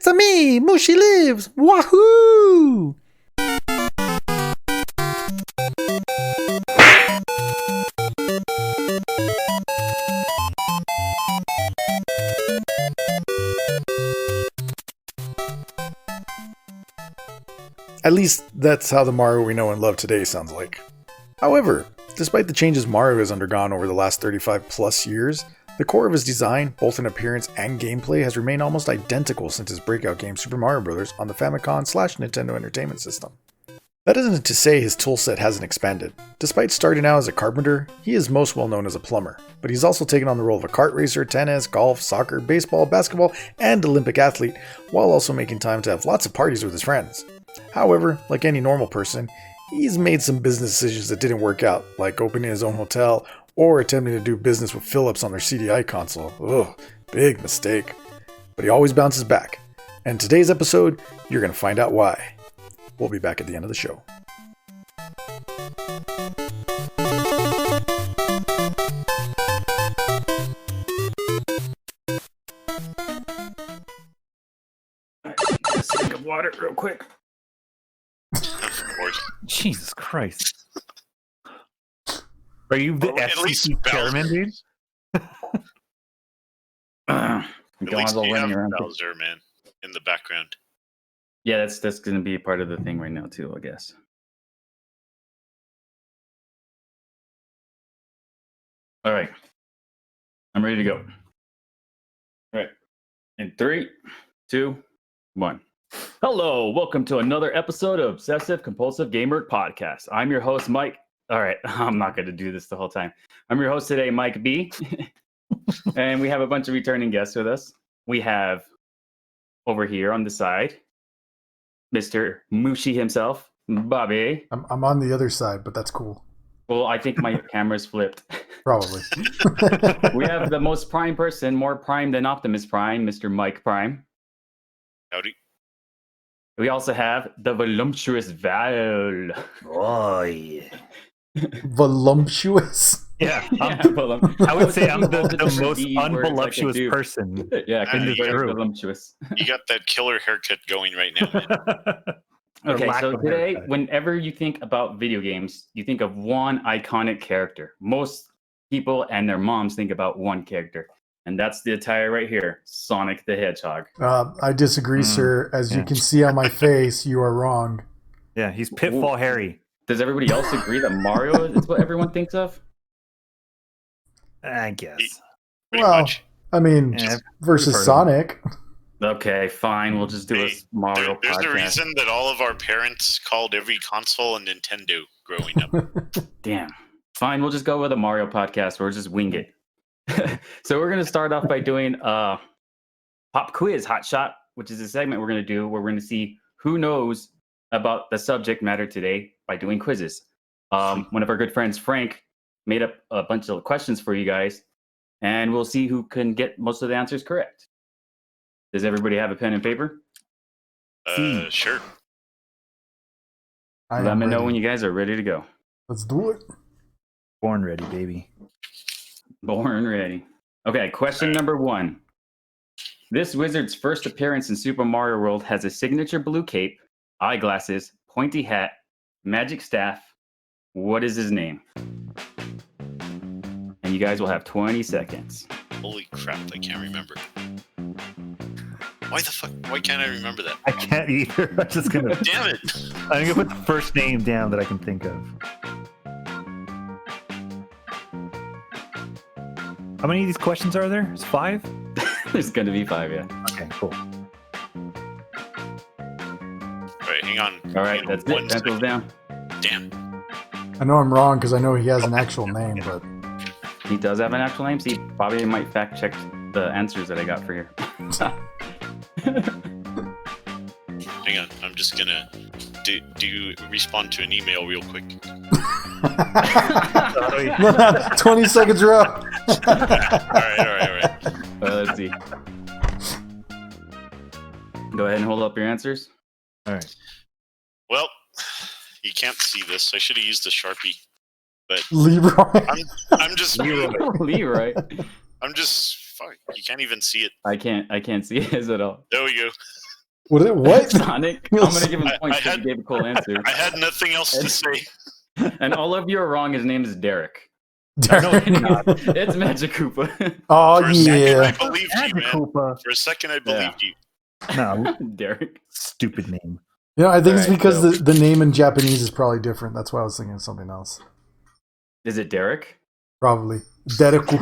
It's-a me, Mushi lives! Wahoo! At least, that's how the Mario we know and love today sounds like. However, despite the changes Mario has undergone over the last 35 plus years, the core of his design, both in appearance and gameplay, has remained almost identical since his breakout game Super Mario Bros. On the Famicom/Nintendo Entertainment System. That isn't to say his toolset hasn't expanded. Despite starting out as a carpenter, he is most well known as a plumber, but he's also taken on the role of a kart racer, tennis, golf, soccer, baseball, basketball, and Olympic athlete, while also making time to have lots of parties with his friends. However, like any normal person, he's made some business decisions that didn't work out, like opening his own hotel or attempting to do business with Philips on their CDI console. Ugh, big mistake. But he always bounces back. And in today's episode, you're going to find out why. We'll be back at the end of the show. Let's drink of water real quick. Jesus Christ. Are you the FCC chairman, dude? At least you have Bowser, man, in the background. Yeah, that's going to be part of the thing right now, too, I guess. All right. I'm ready to go. All right. In 3, 2, 1. Hello, welcome to another episode of Obsessive Compulsive Gamer Podcast. I'm your host, Mike. All right, I'm not going to do this the whole time. I'm your host today, Mike B. And we have a bunch of returning guests with us. We have, over here on the side, Mr. Mushi himself, Bobby. I'm on the other side, but that's cool. Well, I think my camera's flipped. Probably. We have the most prime person, more prime than Optimus Prime, Mr. Mike Prime. Howdy. We also have the voluptuous Val. Boy. Voluptuous? Yeah, Yeah, I would say I'm the most D words unvoluptuous like person. Yeah, in this very room. voluptuous. You got that killer haircut going right now, man. Okay, lack so of today, haircut. whenever you think about video games, you think of one iconic character. Most people and their moms think about one character. And that's the attire right here, Sonic the Hedgehog. I disagree, sir. As you can see on my face, you are wrong. Yeah, he's Pitfall Harry. Does everybody else agree that Mario is what everyone thinks of? I guess. Pretty Well, much. I mean, Yeah, versus we've heard of Sonic. Okay, fine. We'll just do a Hey, Mario There's a podcast. reason that all of our parents called every console a Nintendo growing up. Damn. Fine, we'll just go with a Mario podcast or we'll just wing it. So we're going to start off by doing Pop Quiz Hotshot, which is a segment we're going to do where we're going to see who knows about the subject matter today by doing quizzes. One of our good friends, Frank, made up a bunch of questions for you guys, and we'll see who can get most of the answers correct. Does everybody have a pen and paper? Sure. Let me know when you guys are ready to go. Let's do it. Born ready, baby. Born ready. Okay, question number 1. This wizard's first appearance in Super Mario World has a signature blue cape, eyeglasses, pointy hat, magic staff. What is his name? And you guys will have 20 seconds. Holy crap, I can't remember. Why the fuck? Why can't I remember that? I can't either. I'm just gonna. Damn it! I'm gonna put the first name down that I can think of. How many of these questions are there? It's 5? There's going to be 5, yeah. Okay, cool. Alright, hang on. All right, that's it. One Pencils second. down. Damn. I know I'm wrong because I know he has an actual name, but He does have an actual name. See, Bobby might fact check the answers that I got for you. Hang on. I'm just gonna respond to an email real quick. 20 seconds are up. Alright. Let's see. Go ahead and hold up your answers. All right. Well, you can't see this. I should have used the Sharpie. But Leroy. I'm just Leroy. I'm just fuck. You can't even see it. I can't see his at all. There we go. What? Sonic. I'm gonna give him points I because had- he gave a cool answer. I had nothing else to say. And all of you are wrong. His name is Derek. Derek. It's Magic Koopa. Oh For a second, I yeah. believed you, man. Koopa. For a second, I believed you. No, Derek. stupid name. You know, I think it's Alright, because so- the name in Japanese is probably different. That's why I was thinking of something else. Is it Derek? Probably. Dereku.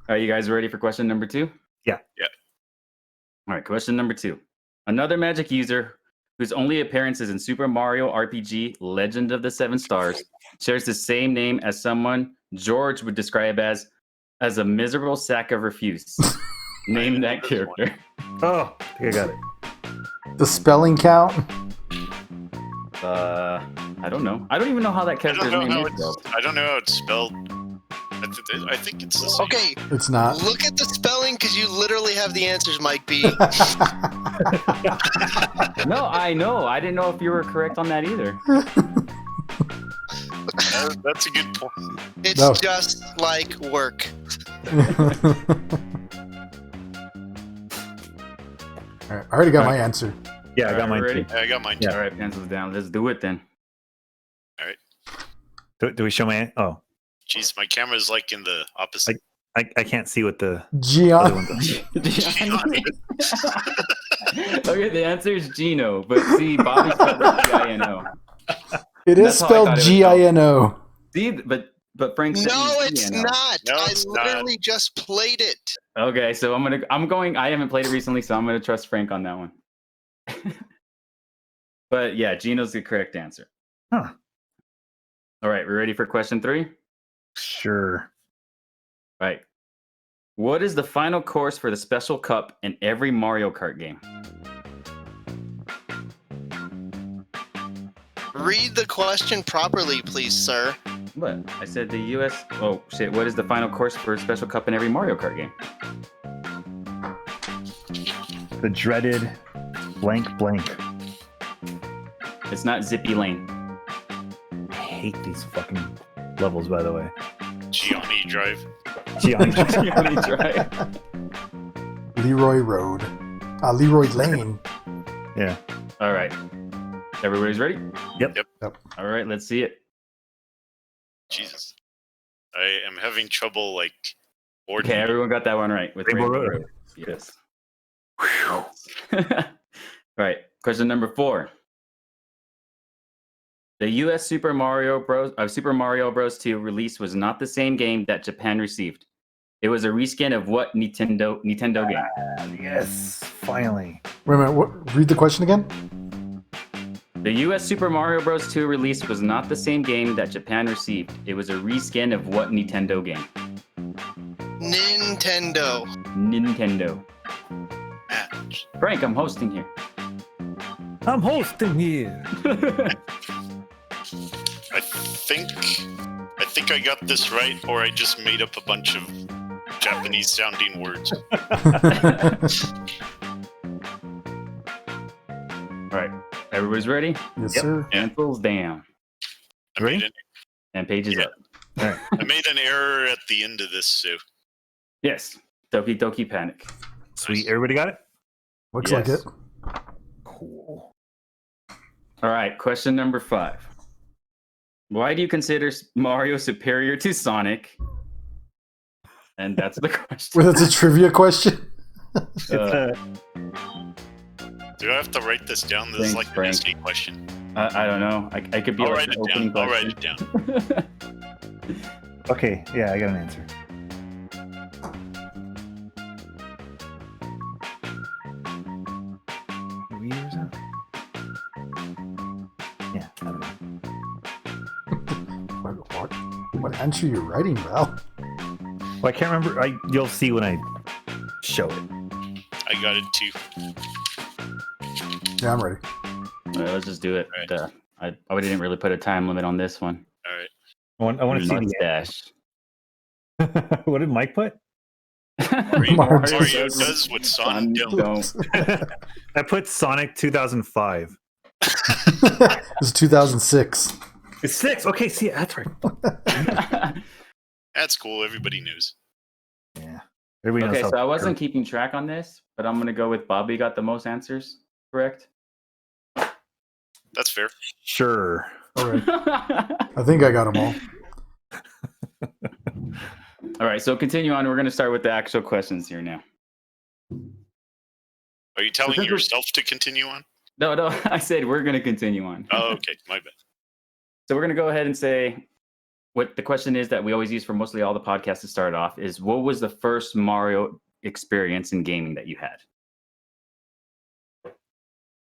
Are you guys ready for question number 2? Yeah. Yeah. All right, question number 2. Another Magic user whose only appearance is in Super Mario RPG Legend of the Seven Stars shares the same name as someone George would describe as a miserable sack of refuse. Name that character. Oh, I think I got it. The spelling count. I don't know. I don't even know how that I character's don't know name how is spelled. it's. I don't know how it's spelled. I think it's the same. Okay, It's not. look at the spelling because you literally have the answers, Mike B. No, I know. I didn't know if you were correct on that either. That's a good point. It's No. just like work. All right, I already got my answer. Yeah, I got mine ready? too. Yeah, I got mine too. Yeah. All right, pencils down. Let's do it then. Do we show my? Oh, Jeez, my camera's like in the opposite. I can't see what the other Gian. ones are. Okay, the answer is Gino, but see, Bobby spelled it G-I-N-O. It is That's how I spelled thought it was Gino. See, but Frank said No, it was it's G-I-N-O. not. No, I it's not. literally just played it. Okay, so I'm going. I haven't played it recently, so I'm gonna trust Frank on that one. But yeah, Gino's the correct answer. Huh. All right, we ready for question 3? Sure. Right. What is the final course for the special cup in every Mario Kart game? Read the question properly, please, sir. What? I said the U.S. Oh shit! What is the final course for a special cup in every Mario Kart game? The dreaded blank blank. It's not Zippy Lane. I hate these fucking levels, by the way. Gianni Drive. Gianni. Gianni Drive. Leroy Road. Leroy Lane. Yeah. All right. Everybody's ready? Yep. All right, let's see it. Jesus. I am having trouble, like, Okay, ordering. everyone got that one right. With Rainbow Rainbow Road. Road. Yes. All right. Question number 4. The U.S. Super Mario Bros. Super Mario Bros. 2 release was not the same game that Japan received. It was a reskin of what Nintendo game? Yes. Finally. Wait a minute. What? Read the question again. The U.S. Super Mario Bros. 2 release was not the same game that Japan received. It was a reskin of what Nintendo game? Nintendo. Nintendo. Match. Frank, I'm hosting here. I'm hosting here. I think I got this right, or I just made up a bunch of Japanese-sounding words. All right. Everybody's ready? Yes, Yep. sir. Pencils down. I made, And pages Yeah. up. I made an error at the end of this, so Yes. Doki Doki Panic. Sweet. Everybody got it? Looks Yes. like it. Cool. All right. Question number 5. Why do you consider Mario superior to Sonic? And that's the question. Well, that's a trivia question. Uh, do I have to write this down? This is Thanks, like Frank. an essay question. I don't know. I could be I'll like write an it opening down. I'll write question. it down. Okay. Yeah, I got an answer. Are we yours out? Yeah, I don't know. What answer you writing, Val? Well, I can't remember. You'll see when I show it. I got it too. Yeah, I'm ready. All right, let's just do it. Right. I didn't really put a time limit on this one. All right. I want to see the Mustache. What did Mike put? Mario Mario does what Sonic don't. don't. I put Sonic 2005. It's 2006. It's 6. Okay, see, that's right. That's cool. Everybody knows. Yeah. Everybody knows Okay, how so I wasn't keeping track on this, but I'm gonna go with Bobby got the most answers, correct? That's fair. Sure. All right. I think I got them all. All right, so continue on. We're gonna start with the actual questions here now. Are you telling yourself to continue on? No, I said we're gonna continue on. Oh, okay. My bad. So we're gonna go ahead and say what the question is that we always use for mostly all the podcasts to start off is what was the first Mario experience in gaming that you had?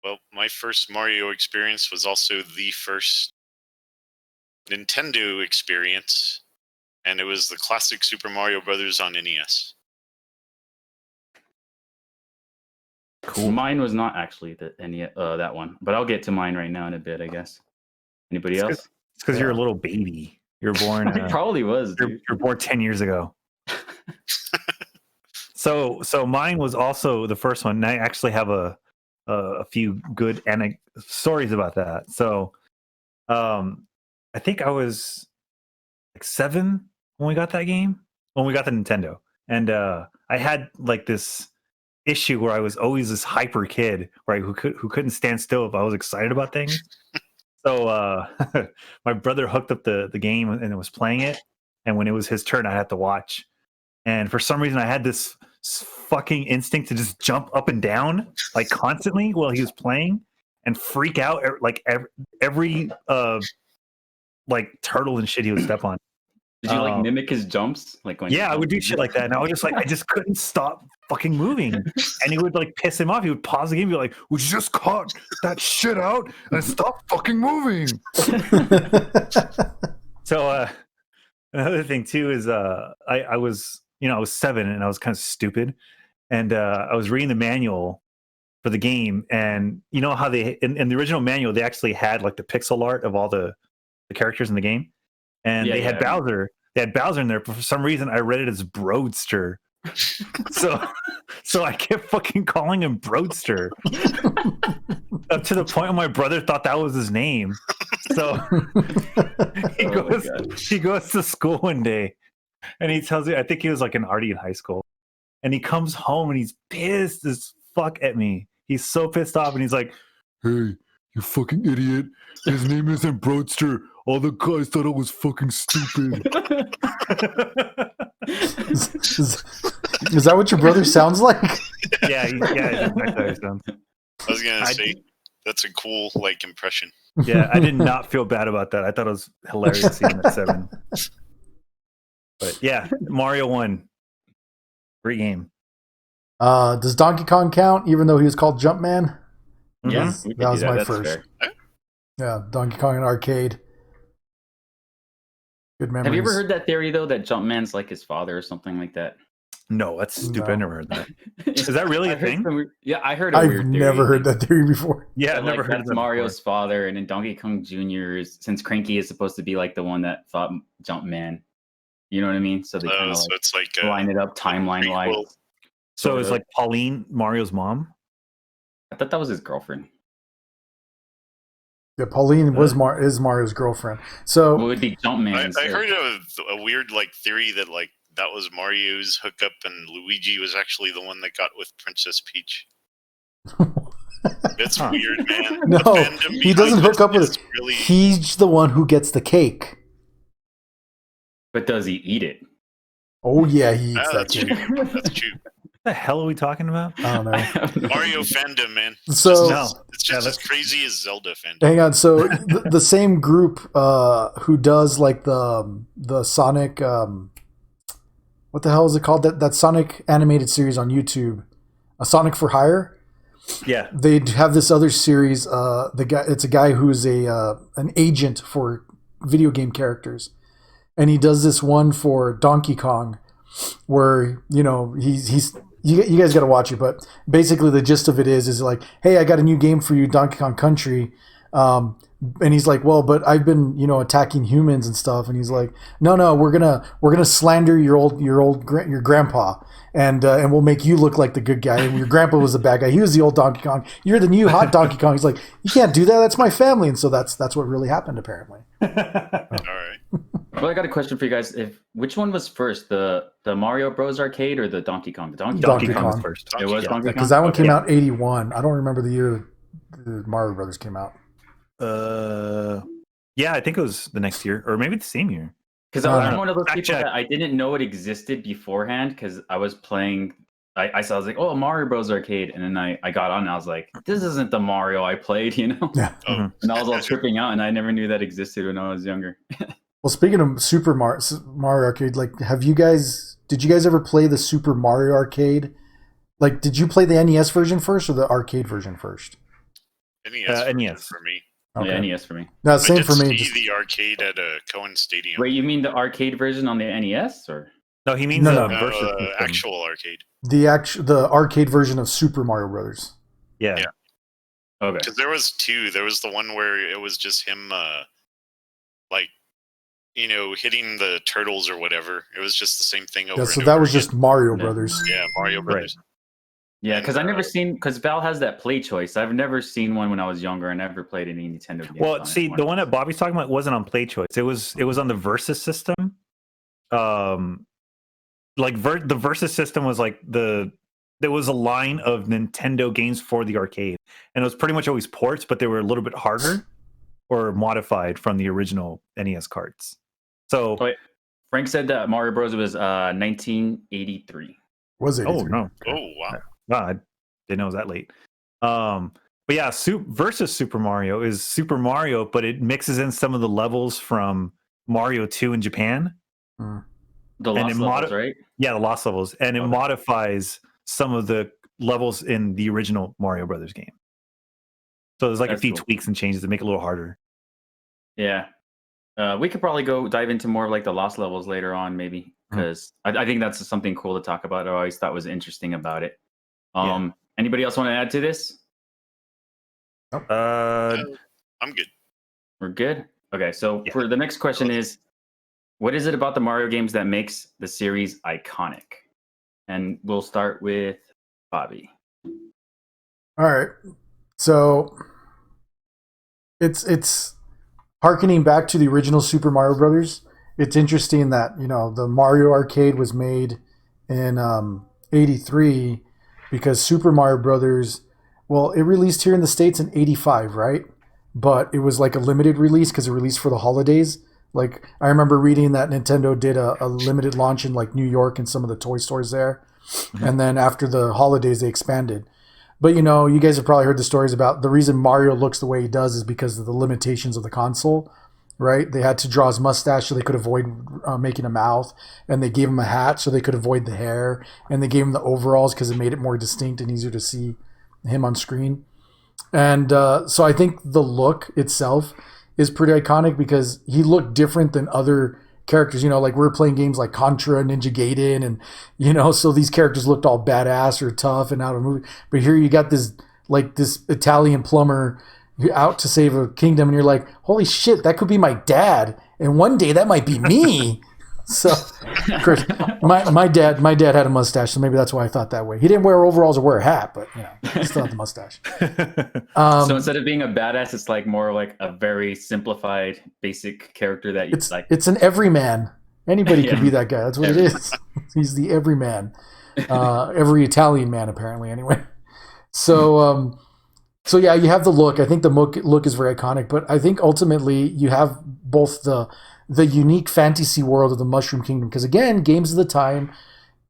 Well, my first Mario experience was also the first Nintendo experience, and it was the classic Super Mario Brothers on NES. Cool. Mine was not actually that one, but I'll get to mine right now in a bit, I guess. Anybody else? It's because you're a little baby. You're born. It probably was. Dude. You're born 10 years ago. So mine was also the first one. And I actually have a few good stories about that. So, I think I was like 7 when we got that game, when we got the Nintendo, and I had like this issue where I was always this hyper kid, right, who couldn't stand still if I was excited about things. So my brother hooked up the game and was playing it, and when it was his turn, I had to watch. And for some reason, I had this fucking instinct to just jump up and down like constantly while he was playing and freak out like every like turtle and shit he would step on. Did you like mimic his jumps? Like when I would do shit like that, and I was just like, I just couldn't stop fucking moving, and he would like piss him off. He would pause the game, and be like, "Would you just cut that shit out and stop fucking moving?" So another thing too is I was I was 7 and I was kind of stupid, and I was reading the manual for the game, and you know how they in the original manual they actually had like the pixel art of all the characters in the game. And they had Bowser. They had Bowser in there, but for some reason I read it as Broadster. so I kept fucking calling him Broadster. Up to the point where my brother thought that was his name. So he goes to school one day and he tells me, I think he was like already in high school. And he comes home and he's pissed as fuck at me. He's so pissed off and he's like, "Hey, you fucking idiot. His name isn't Broadster. All the guys thought I was fucking stupid." Is that what your brother sounds like? Yeah, exactly how he sounds. I was gonna say that's a cool like impression. Yeah, I did not feel bad about that. I thought it was hilarious seeing him at 7. But yeah, Mario 1. Great game. Does Donkey Kong count, even though he was called Jumpman? Yeah, that was my That's first. fair. Yeah, Donkey Kong in arcade. Good memories. Have you ever heard that theory though that Jumpman's like his father or something like that? No, that's stupid. No. I never heard that. Is that really a thing? I heard. I've never heard that theory before. Yeah, I've never heard that's that Mario's before. father, and then Donkey Kong Jr. since Cranky is supposed to be like the one that thought Jumpman. You know what I mean? So they kind of So it's like line it up timeline wise. So it's like Pauline, Mario's mom? I thought that was his girlfriend. Yeah, Pauline is Mario's girlfriend. So What would be Jumpman? I heard of a weird like theory that like that was Mario's hookup and Luigi was actually the one that got with Princess Peach. It's weird, man. No, The fandom he behind doesn't hook this up with is it. really... He's the one who gets the cake. But does he eat it? Oh yeah, he eats that that's cake. true. That's true. What the hell are we talking about? I don't know. Mario fandom, man. So It's just as crazy as Zelda fandom. hang on. So the same group who does like the Sonic, what the hell is it called? That Sonic animated series on YouTube, Sonic for Hire. Yeah, They have this other series. It's a guy who's an agent for video game characters, and he does this one for Donkey Kong, where he's you guys got to watch it, but basically the gist of it is like, hey, I got a new game for you, Donkey Kong Country, and he's like, well, but I've been attacking humans and stuff, and he's like, no, we're gonna slander your grandpa, and we'll make you look like the good guy, and your grandpa was the bad guy. He was the old Donkey Kong. You're the new hot Donkey Kong. He's like, you can't do that. That's my family, and so that's what really happened apparently. All right. Well, I got a question for you guys. Which one was first, the Mario Bros. Arcade or the Donkey Kong? The Donkey Kong was Kong. first. It was Donkey Kong? Because that one Okay. came out 81. I don't remember the year the Mario Brothers came out. Yeah, I think it was the next year, or maybe the same year. Because I'm one of those people that I didn't know it existed beforehand because I was playing. I saw, I was like, oh, Mario Bros. Arcade. And then I got on and I was like, this isn't the Mario I played, you know? Yeah. Oh, And I was all tripping out and I never knew that existed when I was younger. Well, speaking of Super Mario Arcade, like, did you guys ever play the Super Mario Arcade? Like, did you play the NES version first or the arcade version first? NES for me. Okay. Yeah, NES for me. No, I same did for me. see the arcade at Cohen Stadium. Wait, you mean the arcade version on the NES? Or No, he means No. versus system. actual arcade. The arcade version of Super Mario Brothers. Yeah. Yeah. Okay. Because there was two. There was the one where it was just him, like, you know, hitting the turtles or whatever. It was just the same thing over. Yeah, so and that over was again. just Mario Brothers. Yeah, Mario Brothers. Yeah, because I And, never seen, because Val has that play choice. I've never seen one when I was younger. I never played any Nintendo games. Well, on see, it. the one that Bobby's talking about wasn't on Play Choice. It was on the Versus system. Like the Versus system was like there was a line of Nintendo games for the arcade, and it was pretty much always ports, but they were a little bit harder or modified from the original NES carts. So, Oh, wait. Frank said that Mario Bros. Was 1983. Was it? Oh oh no, wow! wow, I didn't know it was that late. But yeah, Versus Super Mario is Super Mario, but it mixes in some of the levels from Mario 2 in Japan. The And Lost it Levels, right? Yeah, the Lost Levels, and it Okay. modifies some of the levels in the original Mario Brothers game. So there's like That's a few cool. tweaks and changes to make it a little harder. Yeah. We could probably go dive into more of like the Lost Levels later on, maybe, because I think that's something cool to talk about. I always thought was interesting about it. Anybody else want to add to this? I'm good. We're good. Okay, so Yeah. for the next question is, what is it about the Mario games that makes the series iconic? And we'll start with Bobby. All right. So it's harkening back to the original Super Mario Brothers. It's interesting that, you know, the Mario arcade was made in 83 because Super Mario Brothers, well, it released here in the States in 85, right? But it was like a limited release because it released for the holidays. Like, I remember reading that Nintendo did a limited launch in like New York and some of the toy stores there. And then after the holidays, they expanded. But, you know, you guys have probably heard the stories about the reason Mario looks the way he does is because of the limitations of the console, right? They had to draw his mustache so they could avoid making a mouth. And they gave him a hat so they could avoid the hair. And they gave him the overalls because it made it more distinct and easier to see him on screen. And so I think the look itself is pretty iconic because he looked different than other characters. You know, like we're playing games like Contra, Ninja Gaiden, and, you know, so these characters looked all badass or tough and out of movie. But here you got this Italian plumber out to save a kingdom, and you're like, holy shit, that could be my dad, and one day that might be me. So, of course, my dad had a mustache, so maybe that's why I thought that way. He didn't wear overalls or wear a hat, but, you know, he still had the mustache. So instead of being a badass, it's like more like a very simplified, basic character that you like. It's an everyman. Anybody could Yeah. be that guy. That's what it is. He's the everyman. Every Italian man, apparently, anyway. So, so yeah, you have the look. I think the look is very iconic, but I think ultimately you have both the unique fantasy world of the Mushroom Kingdom. Because again, games of the time,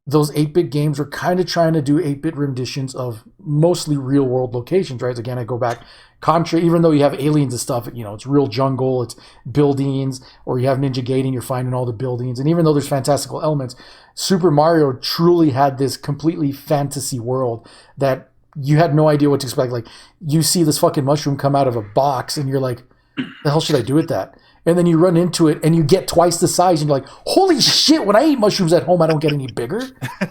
those 8-bit games were kind of trying to do 8-bit renditions of mostly real world locations, right? Again, I go back, Contra, even though you have aliens and stuff, you know, it's real jungle, it's buildings, or you have Ninja Gaiden, you're finding all the buildings. And even though there's fantastical elements, Super Mario truly had this completely fantasy world that you had no idea what to expect. Like, you see this fucking mushroom come out of a box and you're like, the hell should I do with that? And then you run into it and you get twice the size and you're like, holy shit, when I eat mushrooms at home, I don't get any bigger.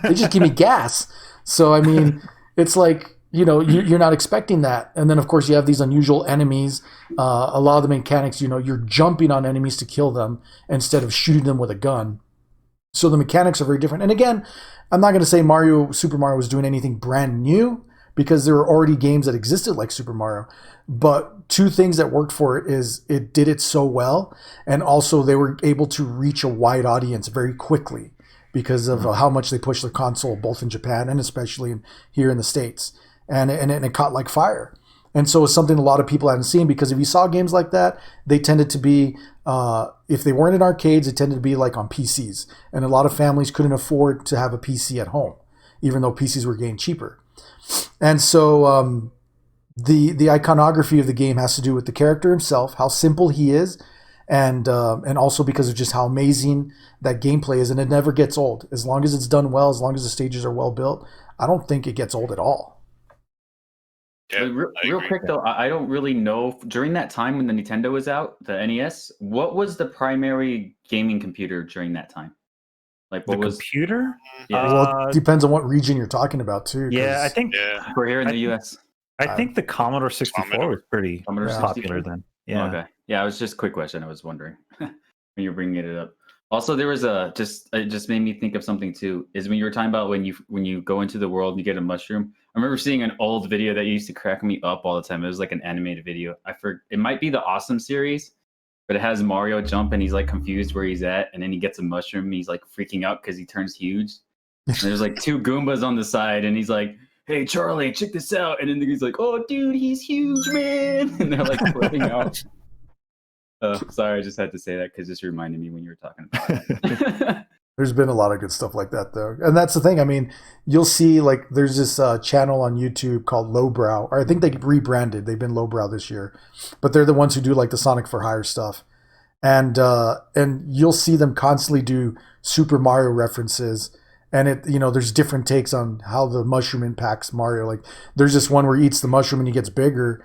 They just give me gas. So, I mean, it's like, you know, you're not expecting that. And then, of course, you have these unusual enemies. A lot of the mechanics, you know, you're jumping on enemies to kill them instead of shooting them with a gun. So the mechanics are very different. And again, I'm not going to say Super Mario was doing anything brand new, because there were already games that existed like Super Mario. But two things that worked for it is it did it so well, and also they were able to reach a wide audience very quickly because of how much they pushed the console, both in Japan and especially here in the States. And it caught like fire. And so it's something a lot of people hadn't seen, because if you saw games like that, they tended to be, if they weren't in arcades, it tended to be like on PCs. And a lot of families couldn't afford to have a PC at home, even though PCs were getting cheaper. And so the iconography of the game has to do with the character himself, how simple he is, and also because of just how amazing that gameplay is. And it never gets old. As long as it's done well, as long as the stages are well built, I don't think it gets old at all. Yeah, real quick though, I don't really know, during that time when the Nintendo was out, the NES, what was the primary gaming computer during that time? Like what was computer? Yeah. Well, it depends on what region you're talking about too. Yeah, I think we're here in the US. I think the Commodore 64 was pretty popular then. Yeah. Okay. Yeah, it was just a quick question. I was wondering when you're bringing it up. Also, there was it just made me think of something too. Is when you were talking about when you go into the world and you get a mushroom. I remember seeing an old video that used to crack me up all the time. It was like an animated video. It might be the Awesome series, but it has Mario jump and he's like confused where he's at, and then he gets a mushroom and he's like freaking out because he turns huge. And there's like two Goombas on the side, and he's like, "Hey Charlie, check this out!" And then he's like, "Oh dude, he's huge, man!" And they're like flipping out. Sorry, I just had to say that because this reminded me when you were talking about it. There's been a lot of good stuff like that, though. And that's the thing. I mean, you'll see, like, there's this channel on YouTube called Lowbrow, or I think they rebranded. They've been Lowbrow this year. But they're the ones who do, like, the Sonic for Hire stuff. And you'll see them constantly do Super Mario references. And there's different takes on how the mushroom impacts Mario. Like, there's this one where he eats the mushroom and he gets bigger.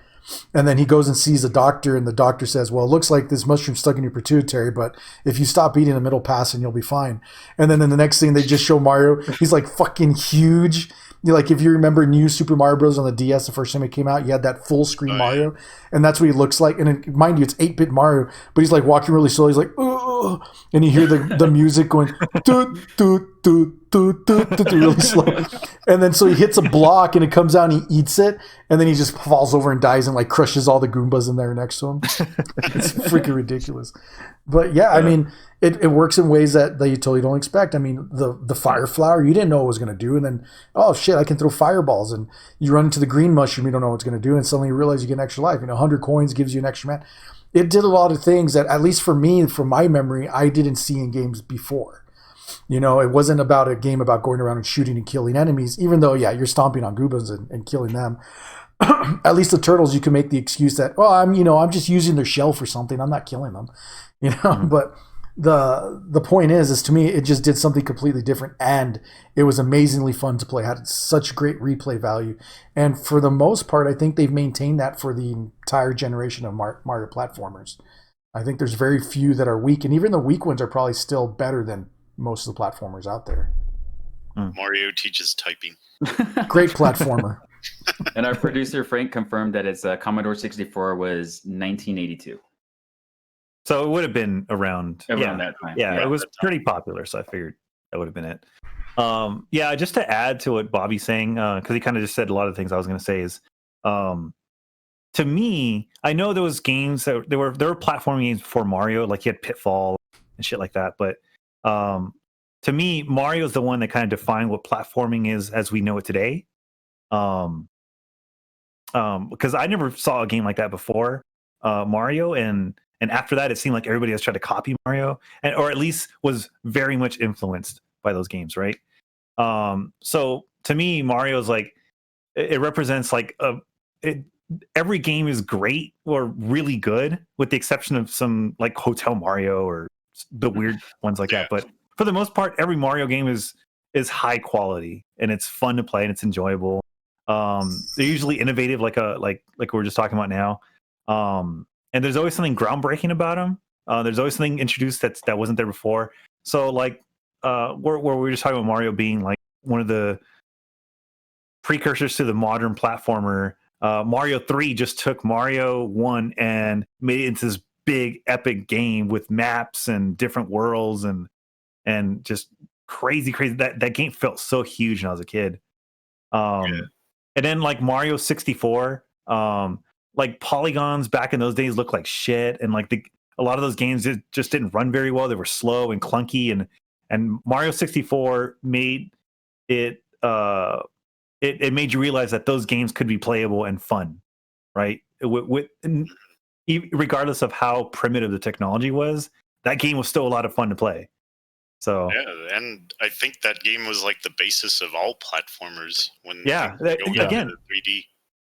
And then he goes and sees a doctor, and the doctor says, "Well, it looks like this mushroom's stuck in your pituitary, but if you stop eating the middle pass, and you'll be fine." And then in the next thing, they just show Mario. He's like fucking huge. Like, if you remember New Super Mario Bros. On the DS, the first time it came out, you had that full screen Mario, and that's what he looks like. And mind you, it's 8-bit Mario, but he's like walking really slow. He's like, "Ugh," and you hear the music going, doot, doot, doot, doot, doot, doot, really slow. And then so he hits a block, and it comes out, and he eats it, and then he just falls over and dies and like crushes all the Goombas in there next to him. It's freaking ridiculous. But yeah, I mean, it works in ways that you totally don't expect. I mean, the fire flower, you didn't know what it was going to do. And then, oh shit, I can throw fireballs. And you run into the green mushroom, you don't know what it's going to do. And suddenly you realize you get an extra life. 100 coins gives you an extra man. It did a lot of things that, at least for me, from my memory, I didn't see in games before. It wasn't about a game about going around and shooting and killing enemies, even though, yeah, you're stomping on Goombas and killing them. At least the turtles, you can make the excuse that, well, I'm just using their shell for something. I'm not killing them, But the point is to me, it just did something completely different, and it was amazingly fun to play. It had such great replay value, and for the most part, I think they've maintained that for the entire generation of Mario platformers. I think there's very few that are weak, and even the weak ones are probably still better than most of the platformers out there. Mario teaches typing. Great platformer. And our producer Frank confirmed that its Commodore 64 was 1982. So it would have been around that time. Yeah, it was pretty popular, so I figured that would have been it. Yeah, just to add to what Bobby's saying, because he kind of just said a lot of things I was going to say is, to me, I know there was games that there were platforming games before Mario, like you had Pitfall and shit like that, but to me, Mario is the one that kind of defined what platforming is as we know it today. Because I never saw a game like that before Mario, and after that, it seemed like everybody else tried to copy Mario, or at least was very much influenced by those games, right? So to me, Mario is like, it represents like every game is great or really good, with the exception of some like Hotel Mario or the weird ones like that. But for the most part, every Mario game is high quality, and it's fun to play, and it's enjoyable. They're usually innovative, like we were just talking about now. And there's always something groundbreaking about them. There's always something introduced that wasn't there before. So like where we were just talking about Mario being like one of the precursors to the modern platformer. Mario 3 just took Mario 1 and made it into this big epic game with maps and different worlds and just crazy. That game felt so huge when I was a kid. And then like Mario 64, like polygons back in those days looked like shit, and like a lot of those games just didn't run very well. They were slow and clunky, and Mario 64 made it it made you realize that those games could be playable and fun, right? Regardless of how primitive the technology was, that game was still a lot of fun to play. So yeah, and I think that game was like the basis of all platformers when again 3D.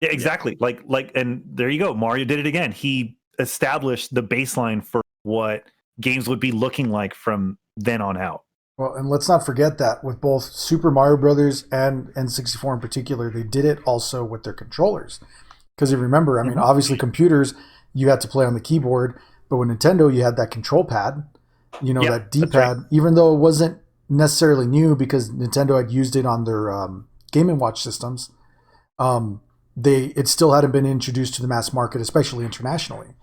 Yeah, exactly. Yeah. Like, and there you go. Mario did it again. He established the baseline for what games would be looking like from then on out. Well, and let's not forget that with both Super Mario Brothers and N64 in particular, they did it also with their controllers. Because if you remember, I mean, obviously computers, you had to play on the keyboard, but with Nintendo, you had that control pad, that D-pad, right. Even though it wasn't necessarily new because Nintendo had used it on their Game & Watch systems, it still hadn't been introduced to the mass market, especially internationally.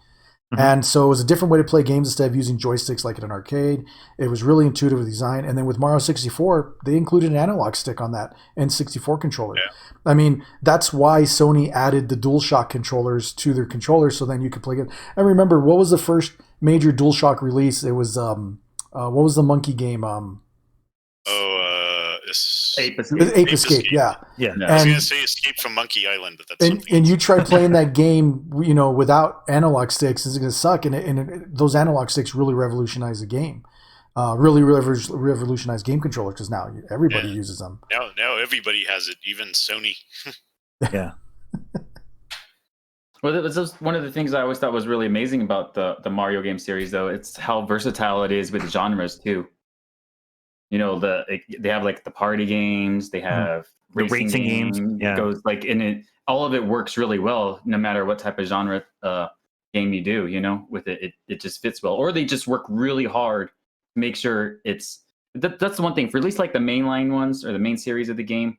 Mm-hmm. And so it was a different way to play games instead of using joysticks like in an arcade. It was really intuitive design. And then with Mario 64, they included an analog stick on that N64 controller. Yeah. I mean, that's why Sony added the DualShock controllers to their controllers so then you could play it. And remember, what was the first major DualShock release? It was, what was the monkey game? Ape Escape. Ape Escape, yeah. No. I was going to say Escape from Monkey Island, but that's something. And you try playing that game, without analog sticks, it's going to suck. And those analog sticks really revolutionized the game. Really revolutionized game controllers because now everybody uses them. Now everybody has it, even Sony. Yeah. Well, this is one of the things I always thought was really amazing about the Mario game series, though. It's how versatile it is with the genres too. They have like the party games, they have racing games. Yeah. Goes like all of it works really well, no matter what type of genre game you do. With it just fits well. Or they just work really hard to make sure that's the one thing for at least like the mainline ones or the main series of the game.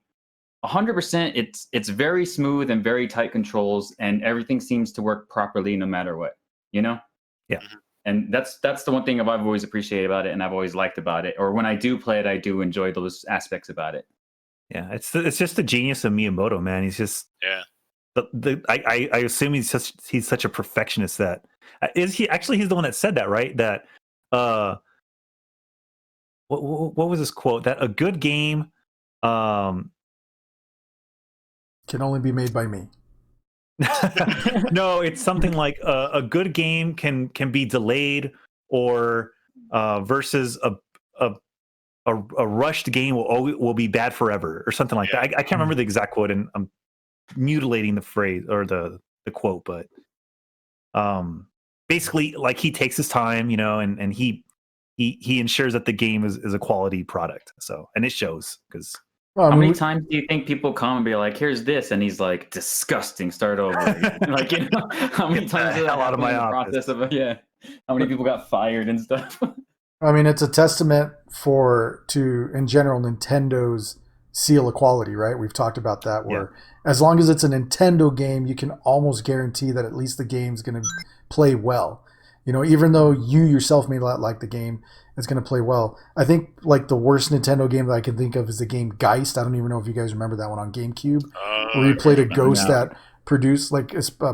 100%, it's very smooth and very tight controls, and everything seems to work properly no matter what. Yeah. And that's the one thing I've always appreciated about it, and I've always liked about it. Or when I do play it, I do enjoy those aspects about it. Yeah, it's just the genius of Miyamoto, man. He's just I assume he's such a perfectionist that is he actually he's the one that said that, right? That what was his quote? That a good game can only be made by me. No, it's something like a good game can be delayed, or versus a rushed game will be bad forever, or something like that. I can't remember the exact quote, and I'm mutilating the phrase or the quote, but basically, like he takes his time, and he ensures that the game is a quality product. So, and it shows because. How many times do you think people come and be like, "Here's this," and he's like, "Disgusting, start over." Like, how many times did that happen in the process of how many people got fired and stuff? I mean, it's a testament to in general Nintendo's seal of quality, right? We've talked about that. Where as long as it's a Nintendo game, you can almost guarantee that at least the game's going to play well. Even though you yourself may not like the game, it's going to play well. I think like the worst Nintendo game that I can think of is the game Geist. I don't even know if you guys remember that one on GameCube, where you played a ghost that produced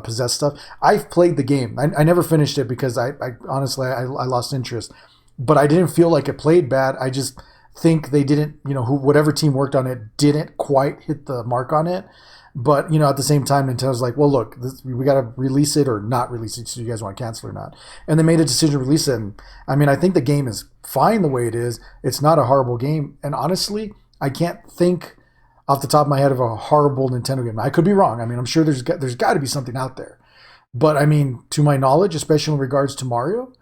possessed stuff. I've played the game. I never finished it because I honestly I lost interest, but I didn't feel like it played bad. I just think they didn't, whatever team worked on it didn't quite hit the mark on it. But, at the same time, Nintendo's like, well, look, we got to release it or not release it, so you guys want to cancel it or not. And they made a decision to release it. And, I mean, I think the game is fine the way it is. It's not a horrible game. And honestly, I can't think off the top of my head of a horrible Nintendo game. I could be wrong. I mean, I'm sure there's got to be something out there. But, I mean, to my knowledge, especially in regards to Mario,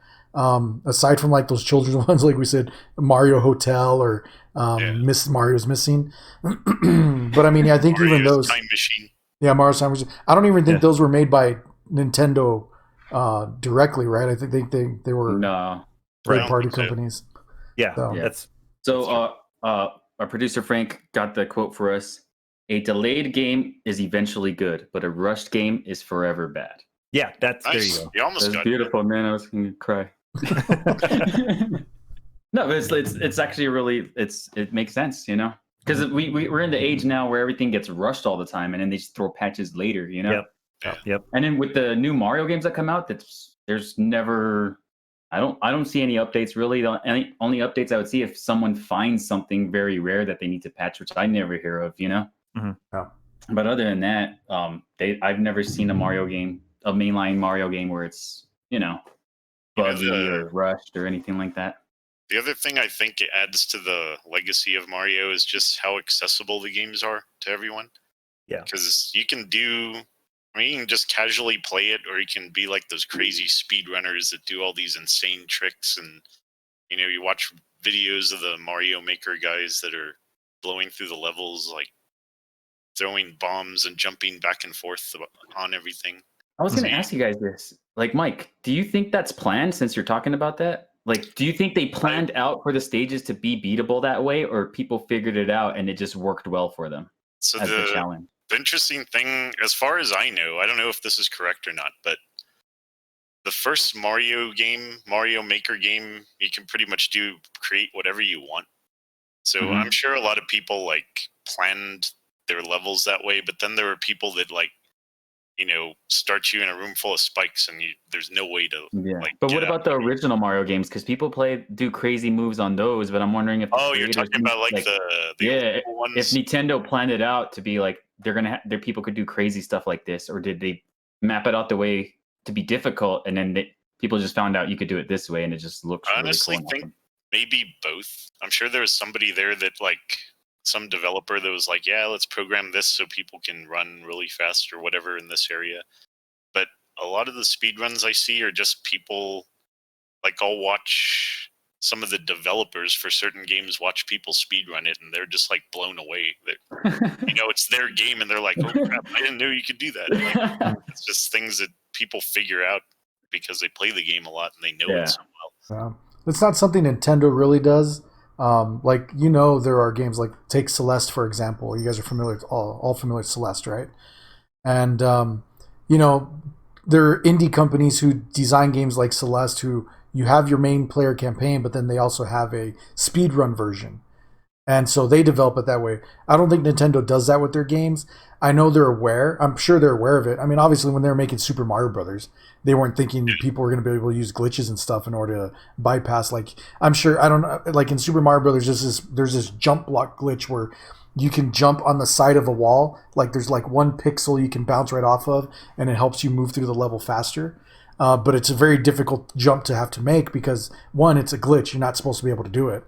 aside from like those children's ones, like we said, Mario Hotel or Mario's Missing. But I mean, I think Mario's even those Time Machine. Yeah, Mario's Time Machine. I don't even think those were made by Nintendo directly, right? I think they were third-party companies. Yeah, so our producer Frank got the quote for us. A delayed game is eventually good, but a rushed game is forever bad. Yeah, that's nice. There you go. You almost that's got beautiful, man. I was going to cry. No, but it's actually really it makes sense, Because we're in the age now where everything gets rushed all the time, and then they just throw patches later, you know? Yep. And then with the new Mario games that come out, there's never... I don't see any updates really. The only updates I would see if someone finds something very rare that they need to patch, which I never hear of, you know? Mm-hmm. Yeah. But other than that, I've never seen a mainline Mario game where it's, you know, buggy or rushed or anything like that. The other thing I think it adds to the legacy of Mario is just how accessible the games are to everyone. Yeah. Because you can just casually play it, or you can be like those crazy speedrunners that do all these insane tricks. And, you know, you watch videos of the Mario Maker guys that are blowing through the levels, like throwing bombs and jumping back and forth on everything. I was going to ask you guys this. Like, Mike, do you think that's planned since you're talking about that? Like, do you think they planned out for the stages to be beatable that way, or people figured it out and it just worked well for them as the challenge? The interesting thing, as far as I know, I don't know if this is correct or not, but the first Mario Maker game, you can pretty much create whatever you want. So I'm sure a lot of people like planned their levels that way, but then there were people that like, you know, start you in a room full of spikes and there's no way to But what about the original Mario games? Because people do crazy moves on those, but I'm wondering if you're talking about like the old ones? If Nintendo planned it out to be like their people could do crazy stuff like this, or did they map it out the way to be difficult, and then people just found out you could do it this way, and it just looks I honestly really cool. think maybe both. I'm sure there was somebody there that like some developer that was like, yeah, let's program this so people can run really fast or whatever in this area. But a lot of the speedruns I see are just people, like I'll watch some of the developers for certain games watch people speedrun it, and they're just like blown away. You know, it's their game, and they're like, oh crap, I didn't know you could do that. Like, it's just things that people figure out because they play the game a lot and they know it so well. It's not something Nintendo really does. Like, you know, there are games like, take Celeste, for example. You guys are familiar, all familiar with Celeste, right? And, you know, there are indie companies who design games like Celeste who you have your main player campaign, but then they also have a speedrun version. And so they develop it that way. I don't think Nintendo does that with their games. I know they're aware. I'm sure they're aware of it. I mean, obviously, when they were making Super Mario Brothers, they weren't thinking people were going to be able to use glitches and stuff in order to bypass. Like, I'm sure, I don't know, like in Super Mario Brothers, there's this jump block glitch where you can jump on the side of a wall. Like, there's like one pixel you can bounce right off of, and it helps you move through the level faster. But it's a very difficult jump to have to make because, one, it's a glitch. You're not supposed to be able to do it.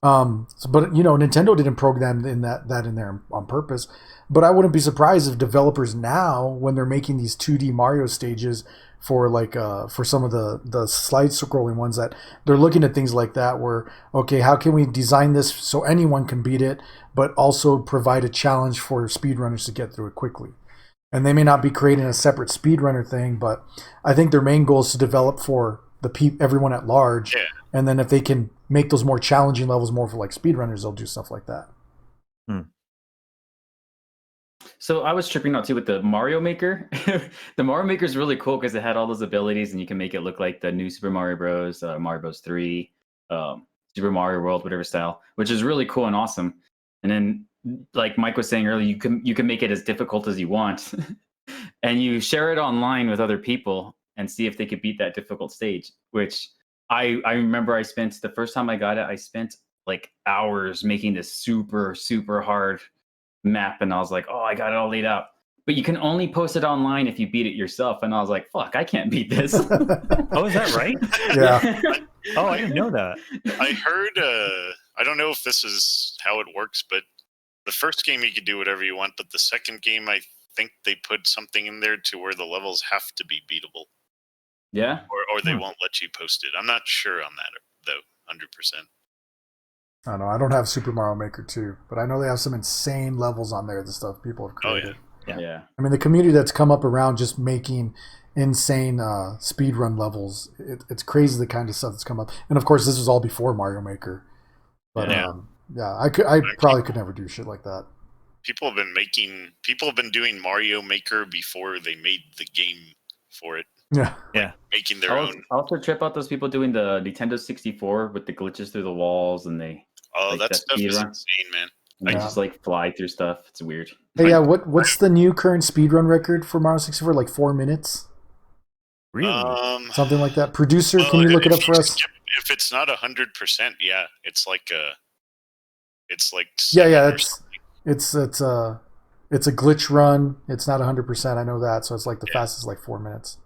But, you know, Nintendo didn't program that in there on purpose. But I wouldn't be surprised if developers now, when they're making these 2D Mario stages for like for some of the slide scrolling ones, that they're looking at things like that where, okay, how can we design this so anyone can beat it, but also provide a challenge for speedrunners to get through it quickly. And they may not be creating a separate speedrunner thing, but I think their main goal is to develop for everyone at large. Yeah. And then if they can make those more challenging levels more for like speedrunners, they'll do stuff like that. So I was tripping out too with the Mario Maker. The Mario Maker is really cool because it had all those abilities, and you can make it look like the new Super Mario Bros., Mario Bros. 3, Super Mario World, whatever style, which is really cool and awesome. And then, like Mike was saying earlier, you can make it as difficult as you want, and you share it online with other people and see if they could beat that difficult stage. Which I remember the first time I got it, I spent like hours making this super, super hard map, and I was like, oh, I got it all laid out. But you can only post it online if you beat it yourself. And I was like, fuck, I can't beat this. Oh, is that right? Yeah. Oh, I didn't know that. I heard, I don't know if this is how it works, but the first game you could do whatever you want, but the second game, I think they put something in there to where the levels have to be beatable. Yeah? Or they won't let you post it. I'm not sure on that, though, 100%. I don't know. I don't have Super Mario Maker 2, but I know they have some insane levels on there, the stuff people have created. Oh, yeah. I mean, the community that's come up around just making insane speedrun levels, it's crazy the kind of stuff that's come up. And of course, this was all before Mario Maker. But I probably could never do shit like that. People have been doing Mario Maker before they made the game for it. Yeah. Making their own. I also trip out those people doing the Nintendo 64 with the glitches through the walls, and they. Oh, like, that stuff is insane, man. And you Yeah. just like fly through stuff. It's weird. Hey, yeah, what's the new current speedrun record for Mario 64? Like 4 minutes? Really? Something like that. Producer, well, can you look it if up for us? If it's not 100%, yeah, it's like Yeah, 7 or something. it's a glitch run. It's not 100%. I know that. So it's like the fastest, like 4 minutes.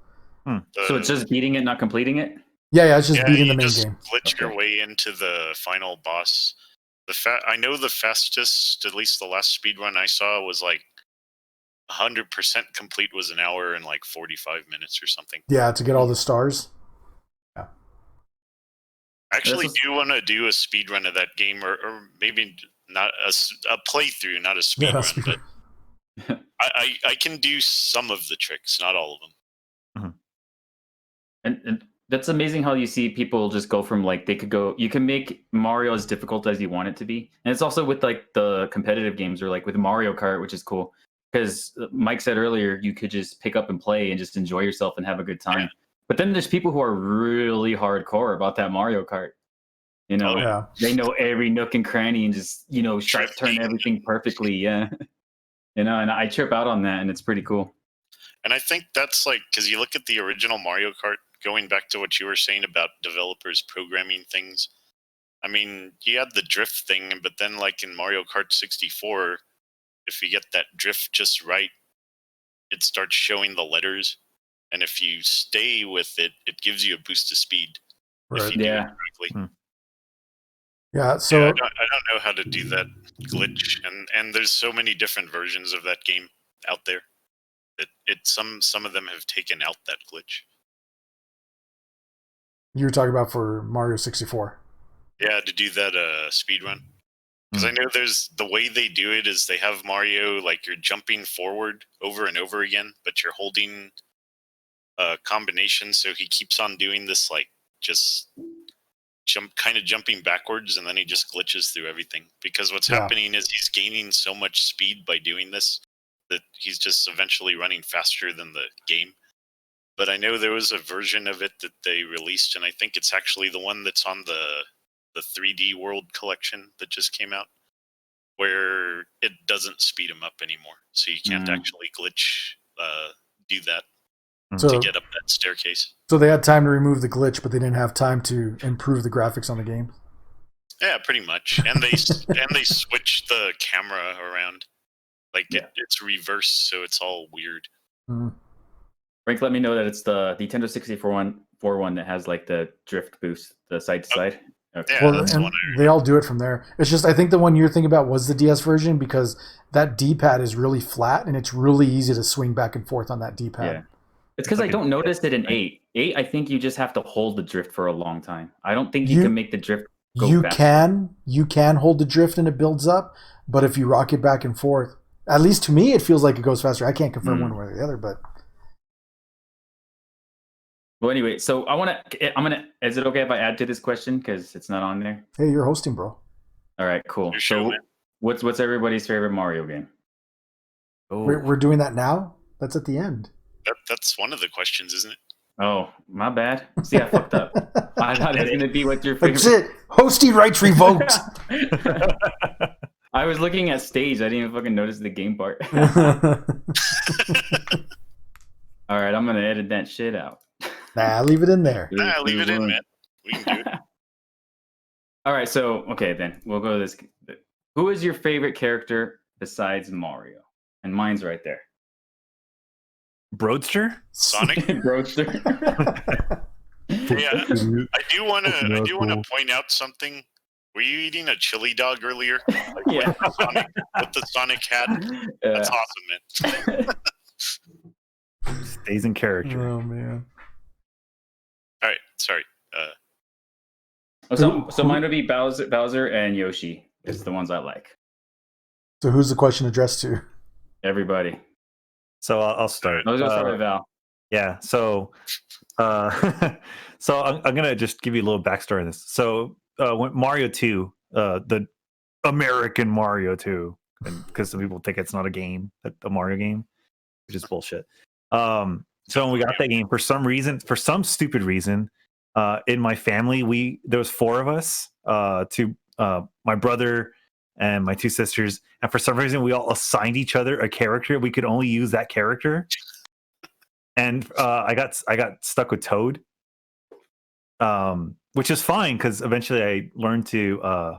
So it's just beating it, not completing it? Yeah, it's just beating you the main just game. glitch your Okay. way into the final boss. I know the fastest, at least the last speed run I saw, was like 100% complete was an hour and like 45 minutes or something. Yeah, to get all the stars. I actually That's do want to do a speed run of that game, or maybe not a playthrough, not a speed Yeah, run, speedrun. but I can do some of the tricks, not all of them. And that's amazing how you see people just go from like you can make Mario as difficult as you want it to be. And it's also with like the competitive games or like with Mario Kart, which is cool. Because Mike said earlier, you could just pick up and play and just enjoy yourself and have a good time. Yeah. But then there's people who are really hardcore about that Mario Kart. You know, Oh, Yeah. they know every nook and cranny and just, sharp turn Drifting. everything perfectly. Yeah. And I trip out on that and it's pretty cool. And I think that's like, because you look at the original Mario Kart, going back to what you were saying about developers programming things. I mean, you had the drift thing, but then like in Mario Kart 64, if you get that drift just right, it starts showing the letters. And if you stay with it, it gives you a boost of speed. If Right. you do it Yeah. correctly. Yeah, so I don't know how to do that glitch, and there's so many different versions of that game out there that some of them have taken out that glitch. you were talking about for Mario 64. Yeah, to do that speed run, because I know there's the way they do it is they have Mario like you're jumping forward over and over again, but you're holding a combination, so he keeps on doing this like just jumping backwards, and then he just glitches through everything. Because what's happening is he's gaining so much speed by doing this that he's just eventually running faster than the game. But I know there was a version of it that they released, and I think it's actually the one that's on the 3D World collection that just came out, where it doesn't speed him up anymore. So you can't actually glitch, do that So, to get up that staircase. so they had time to remove the glitch, but they didn't have time to improve the graphics on the game. Yeah, pretty much. And they switched the camera around, like it's reversed, so it's all weird. Mhm. Frank, let me know that it's the Nintendo 64 one that has like the drift boost, the side to side. Okay. Yeah, Well, that's the and one I they all do it from there. It's just I think the one you're thinking about was the DS version because that D-pad is really flat and it's really easy to swing back and forth on that D-pad. Yeah. It's because I don't notice it in 8. 8, I think you just have to hold the drift for a long time. I don't think you can make the drift go You fast. you can hold the drift and it builds up, but if you rock it back and forth, at least to me, it feels like it goes faster. I can't confirm one way or the other, but Well, anyway, so I'm gonna. Is it okay if I add to this question because it's not on there? hey, you're hosting, bro. All right, cool. Your show, So, man. what's everybody's favorite Mario game? We're doing that now. That's at the end. That's one of the questions, isn't it? Oh, my bad. See, I fucked up. I thought it was gonna be what's your favorite. That's it. Hosting rights revoked. I was looking at stage. I didn't even fucking notice the game part. All right, I'm gonna edit that shit out. Nah, leave it in there. Nah, leave it in, man. We can do it. All right, so okay, then we'll go to this. Who is your favorite character besides Mario? And mine's right there. Broadster? Sonic. Roadster. Yeah, I do want to point out something. Were you eating a chili dog earlier? Like Yeah. with the Sonic hat. That's awesome, man. Stays in character. Oh man. All right, sorry. So mine would be Bowser and Yoshi. It's the ones I like. So who's the question addressed to? Everybody. So I'll start. I was gonna start with Val. Yeah. So, so I'm gonna just give you a little backstory on this. So, when Mario 2, the American Mario 2, because some people think it's not a game, a Mario game, which is bullshit. So when we got that game, for some stupid reason, in my family, there was 4 of us. My brother, and my two sisters. And for some reason, we all assigned each other a character. We could only use that character. And I got stuck with Toad, which is fine because eventually I learned to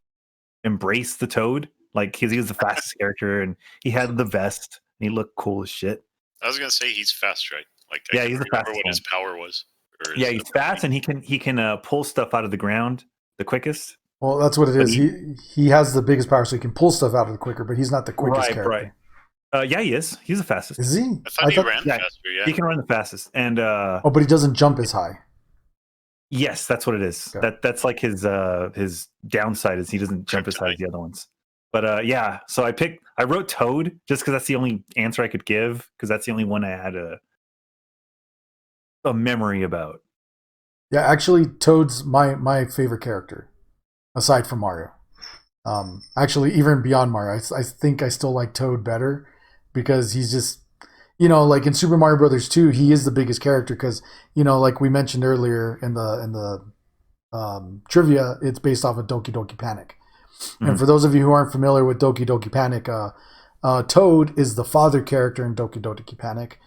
embrace the Toad. Like, he was the fastest character, and he had the vest, and he looked cool as shit. I was gonna say he's fast, right? Like, I Yeah, couldn't he's the remember fastest what his power was. Or Yeah, his he's fast, and he can pull stuff out of the ground the quickest. Well, that's what it But is. He has the biggest power, so he can pull stuff out of the quicker, but he's not the quickest character. Right. Yeah, he is. He's the fastest. Is he? I thought he ran faster. Yeah. He can run the fastest, and Oh, but he doesn't jump as high. yes, that's what it is. Okay. That's like his downside is he doesn't jump as high as the other ones. But yeah, so I wrote Toad just because that's the only answer I could give, because that's the only one I had a memory about. Yeah, actually, Toad's my favorite character, aside from Mario. Actually, even beyond Mario, I think I still like Toad better because he's just, like in Super Mario Brothers 2, he is the biggest character because, like we mentioned earlier in the trivia, it's based off of Doki Doki Panic. Mm-hmm. And for those of you who aren't familiar with Doki Doki Panic, Toad is the father character in Doki Doki Panic.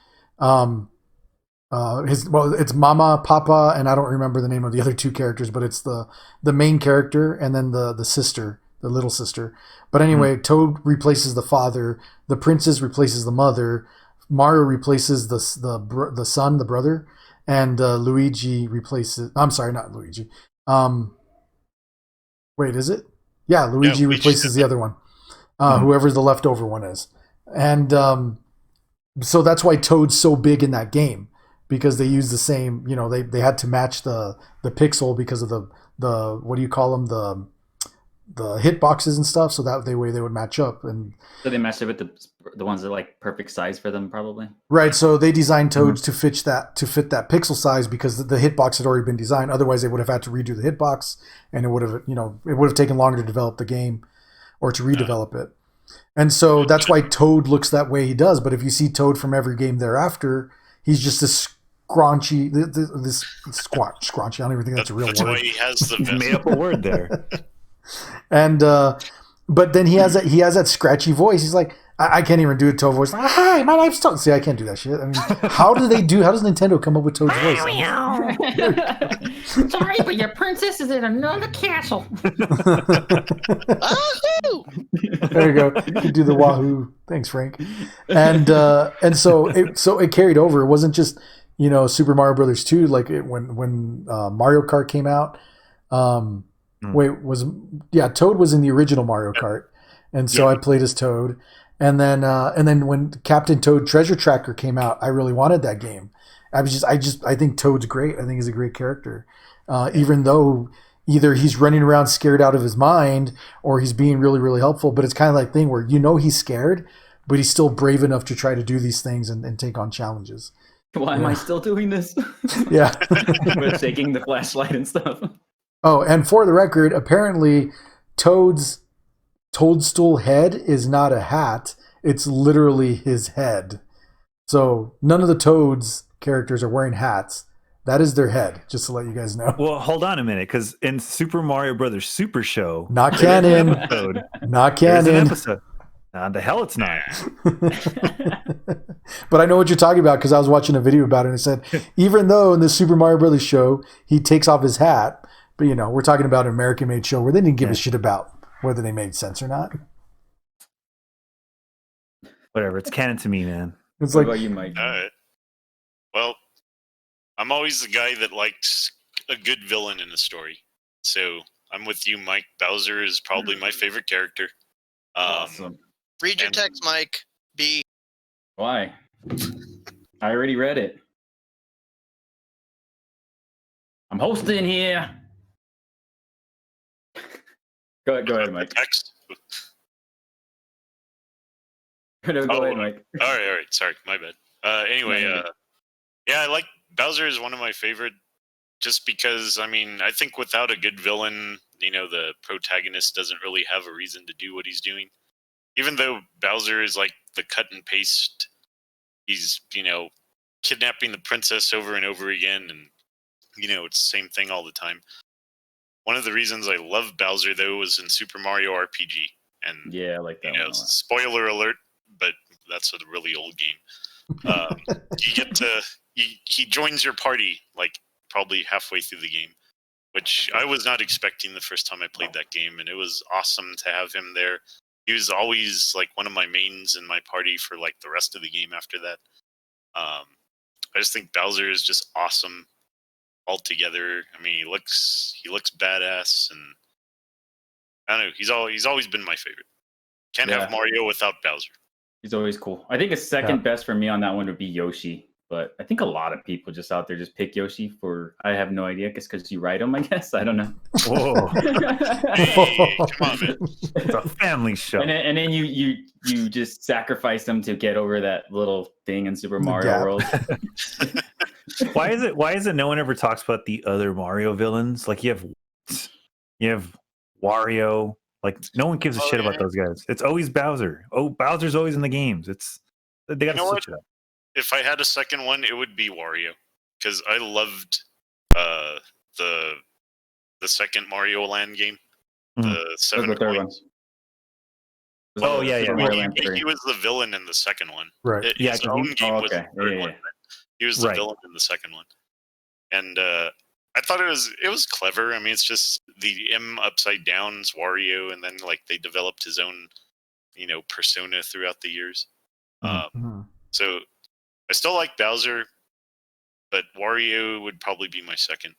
It's Mama, Papa, and I don't remember the name of the other two characters, but it's the main character and then the sister, the little sister. But anyway, Toad replaces the father, the princess replaces the mother, Mario replaces the son, the brother, and Luigi replaces. I'm sorry, not Luigi. Wait, is it? Yeah, Luigi replaces the other one, whoever the leftover one is, and so that's why Toad's so big in that game. Because they use the same, they had to match the pixel because of the what do you call them, the hitboxes and stuff, so that way they would match up. And so they matched it with the ones that are like perfect size for them, probably. Right. So they designed Toads to fit that pixel size because the hitbox had already been designed. Otherwise, they would have had to redo the hitbox, and it would have taken longer to develop the game or to redevelop it. And so that's why Toad looks that way he does. But if you see Toad from every game thereafter, he's just this scraunchy, this scraunchy. I don't even think that's a real word. That's why he has the made up a word there. And but then he has that scratchy voice. He's like, I can't even do a Toad voice. Like, hi, my name's Toad. See, I can't do that shit. I mean, how does Nintendo come up with Toad's voice? Sorry, but your princess is in another castle. There you go. You can do the wahoo. Thanks, Frank. And so it carried over. It wasn't just Super Mario Brothers 2. Like when Mario Kart came out. Toad was in the original Mario Kart, and so I played as Toad. And then when Captain Toad Treasure Tracker came out, I really wanted that game. I think Toad's great. I think he's a great character, even though either he's running around scared out of his mind or he's being really, really helpful. But it's kind of like thing where he's scared, but he's still brave enough to try to do these things and take on challenges. Why am I still doing this? Yeah, with taking the flashlight and stuff. Oh, and for the record, apparently Toad's toadstool head is not a hat. It's literally his head. So none of the Toad's characters are wearing hats. That is their head, just to let you guys know. Well, hold on a minute, because in Super Mario Brothers Super Show, not canon. Not canon. The hell it's not. But I know what you're talking about because I was watching a video about it and it said, even though in the Super Mario Brothers show, he takes off his hat, but we're talking about an American-made show where they didn't give a shit about whether they made sense or not. Whatever, it's canon to me, man. It's What like about you, Mike? All right. Well, I'm always the guy that likes a good villain in a story. So I'm with you, Mike. Bowser is probably my favorite character. Awesome. Read your text, Mike. B. Why? I already read it. I'm hosting here. Go ahead, Mike. Text. No, go ahead, Mike. All right. Sorry, my bad. Anyway, I like Bowser is one of my favorite, just because I think without a good villain, the protagonist doesn't really have a reason to do what he's doing. Even though Bowser is like the cut and paste, he's kidnapping the princess over and over again, and it's the same thing all the time. One of the reasons I love Bowser though was in Super Mario RPG. And Yeah, I like that you one know, a lot. spoiler alert, but that's a really old game. You get to he joins your party like probably halfway through the game, which I was not expecting the first time I played that game, and it was awesome to have him there. He was always like one of my mains in my party for like the rest of the game after that. I just think Bowser is just awesome altogether. I mean, he looks badass, and I don't know. He's always been my favorite. Can't have Mario without Bowser. He's always cool. I think a second best for me on that one would be Yoshi. But I think a lot of people just out there just pick Yoshi for, I have no idea, because you ride him, I guess. I don't know. Whoa. Hey, come on, man. It's a family show. And then you just sacrifice them to get over that little thing in Super Mario World. Why is it no one ever talks about the other Mario villains? Like you have Wario. Like no one gives a shit about those guys. It's always Bowser. Oh, Bowser's always in the games. They got to switch it up. If I had a second one, it would be Wario, because I loved the second Mario Land game, the 7 coins. Oh yeah. He was the villain in the second one. Right. His own game was the third one. He was the villain in the second one, and I thought it was clever. I mean, it's just the M upside down's Wario, and then like they developed his own, persona throughout the years. So I still like Bowser, but Wario would probably be my second.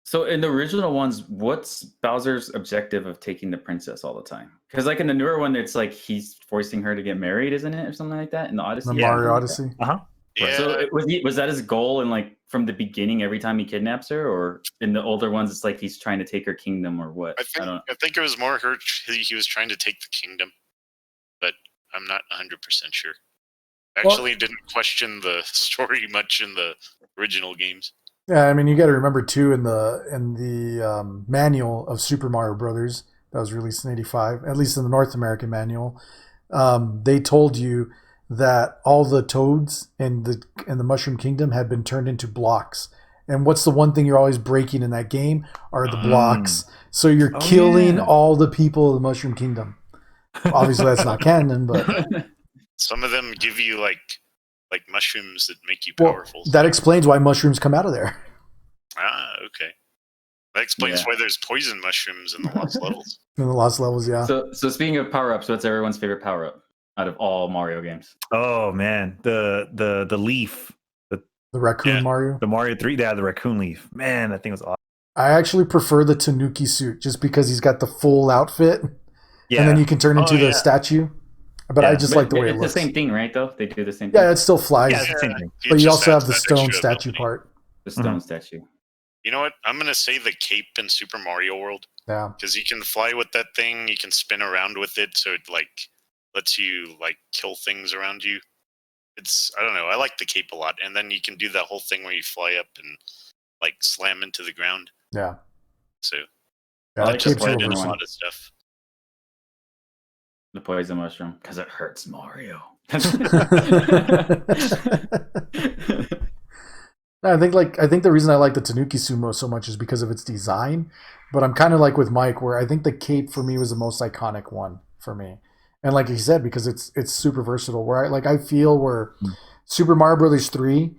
So in the original ones, what's Bowser's objective of taking the princess all the time? Because like in the newer one, it's like he's forcing her to get married, isn't it, or something like that? In the Odyssey, the Mario Odyssey. Yeah. So was that his goal? And like from the beginning, every time he kidnaps her, or in the older ones, it's like he's trying to take her kingdom, or what? I think it was more her. He was trying to take the kingdom, but I'm not 100% sure. Actually, didn't question the story much in the original games. Yeah, I mean, you got to remember too in the manual of Super Mario Brothers that was released in '85, at least in the North American manual, they told you that all the toads in the Mushroom Kingdom had been turned into blocks. And what's the one thing you're always breaking in that game are the blocks. So you're killing all the people of the Mushroom Kingdom. Obviously, that's not canon, but some of them give you like mushrooms that make you powerful. That explains why mushrooms come out of there. Ah, okay. That explains why there's poison mushrooms in the lost levels. In the lost levels, yeah. So speaking of power-ups, what's everyone's favorite power-up out of all Mario games? Oh man, the leaf, the raccoon Mario, the Mario 3, the raccoon leaf. Man, that thing was awesome. I actually prefer the Tanuki suit just because he's got the full outfit, and then you can turn into the statue. But I just like the way it looks. It's the same thing, right? Though they do the same thing. Yeah, it still flies. Yeah, it's the same thing. But you also have the stone statue part. The stone statue. You know what? I'm gonna say the cape in Super Mario World. Yeah. Because you can fly with that thing, you can spin around with it, so it like lets you like kill things around you. I don't know. I like the cape a lot, and then you can do that whole thing where you fly up and like slam into the ground. Yeah. So I like just played in a lot of stuff. The poison mushroom, because it hurts Mario. I think the reason I like the Tanuki Sumo so much is because of its design, but I'm kind of like with Mike, where I think the cape for me was the most iconic one for me, and like he said, because it's super versatile. Where I feel where Super Mario Brothers 3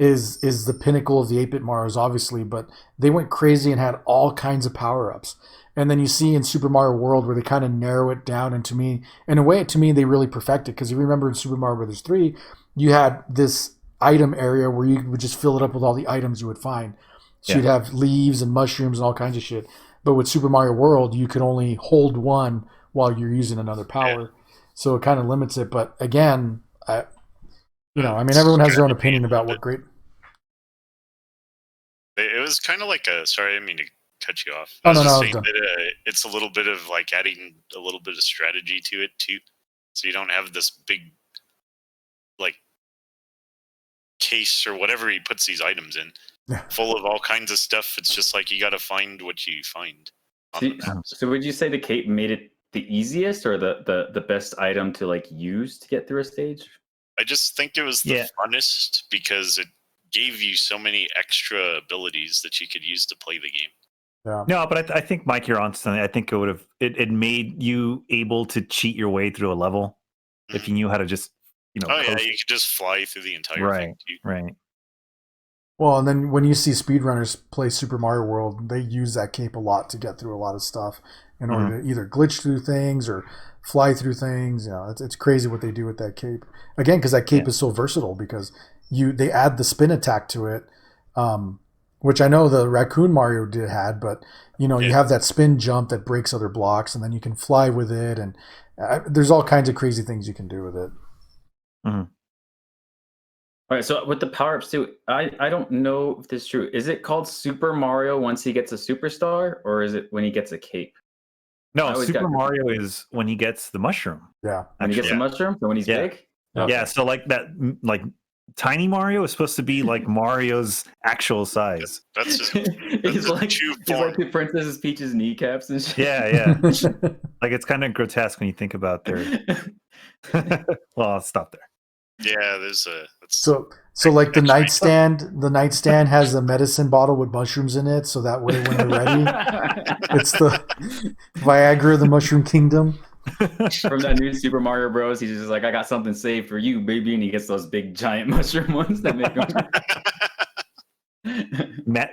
is the pinnacle of the 8-bit Marios, obviously, but they went crazy and had all kinds of power ups. And then you see in Super Mario World where they kind of narrow it down, and in a way, they really perfect it. Because you remember in Super Mario Brothers 3, you had this item area where you would just fill it up with all the items you would find. So you'd have leaves and mushrooms and all kinds of shit. But with Super Mario World, you could only hold one while you're using another power. Yeah. So it kind of limits it. But again, everyone has their own opinion about what great. It was kind of like sorry, I didn't mean to cut you off. I was saying that it's a little bit of like adding a little bit of strategy to it too, so you don't have this big like case or whatever he puts these items in, full of all kinds of stuff. It's just like you got to find what you find. So would you say the cape made it the easiest or the best item to like use to get through a stage? I just think it was the funnest because it gave you so many extra abilities that you could use to play the game. Yeah. No, but I think Mike, you're on something. I think it would have it made you able to cheat your way through a level if you knew how to just Oh yeah, coast. you could just fly through the entire Right, thing. right. Well, and then when you see speedrunners play Super Mario World, they use that cape a lot to get through a lot of stuff in order to either glitch through things or fly through things. It's crazy what they do with that cape. Again, because that cape is so versatile because they add the spin attack to it, which I know the Raccoon Mario had, but you have that spin jump that breaks other blocks, and then you can fly with it, and there's all kinds of crazy things you can do with it. Mm-hmm. All right, so with the power-ups too, I don't know if this is true. Is it called Super Mario once he gets a superstar, or is it when he gets a cape? No, Super Mario is when he gets the mushroom. Yeah. When he gets the mushroom, so when he's big? Okay. Yeah, so like that, like Tiny Mario is supposed to be like Mario's actual size. That's just he's like the Princess Peach's kneecaps and shit. Yeah. Like it's kind of grotesque when you think about their. Well, I'll stop there. Yeah, there's a. So like the nightstand has a medicine bottle with mushrooms in it, so that way when they're ready, it's the Viagra of the Mushroom Kingdom. From that new Super Mario Bros, he's just like, I got something saved for you, baby, and he gets those big giant mushroom ones that make him.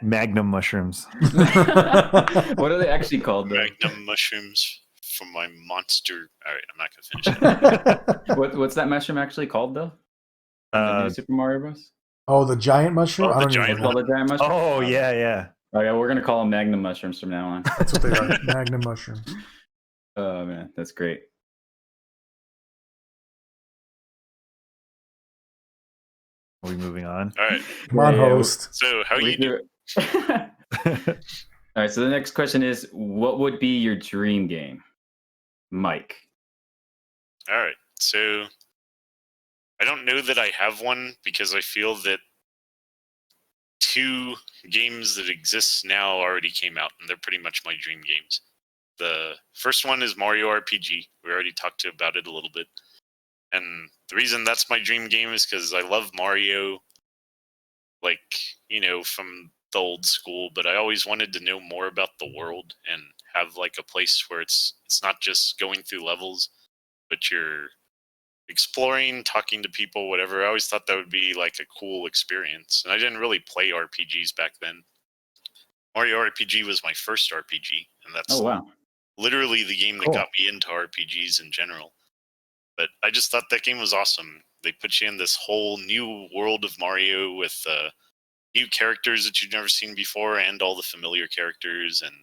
Magnum mushrooms. What are they actually called, though? Magnum mushrooms from my monster. All right, I'm not gonna finish it. What's that mushroom actually called, though? Super Mario Bros. Oh, the giant mushroom. Oh, I don't the giant even know. The giant mushroom. Oh yeah. Oh yeah, we're gonna call them Magnum mushrooms from now on. That's what they are. Magnum mushrooms. Oh man, that's great. Are we moving on? All right. Come on, host. So how you do? All right. So the next question is, what would be your dream game, Mike? All right. So I don't know that I have one because I feel that 2 games that exist now already came out, and they're pretty much my dream games. The first one is Mario RPG. We already talked about it a little bit. And the reason that's my dream game is because I love Mario, like, from the old school, but I always wanted to know more about the world and have, like, a place where it's not just going through levels, but you're exploring, talking to people, whatever. I always thought that would be, like, a cool experience. And I didn't really play RPGs back then. Mario RPG was my first RPG, and that's literally the game that got me into RPGs in general. But I just thought that game was awesome. They put you in this whole new world of Mario with new characters that you've never seen before and all the familiar characters, and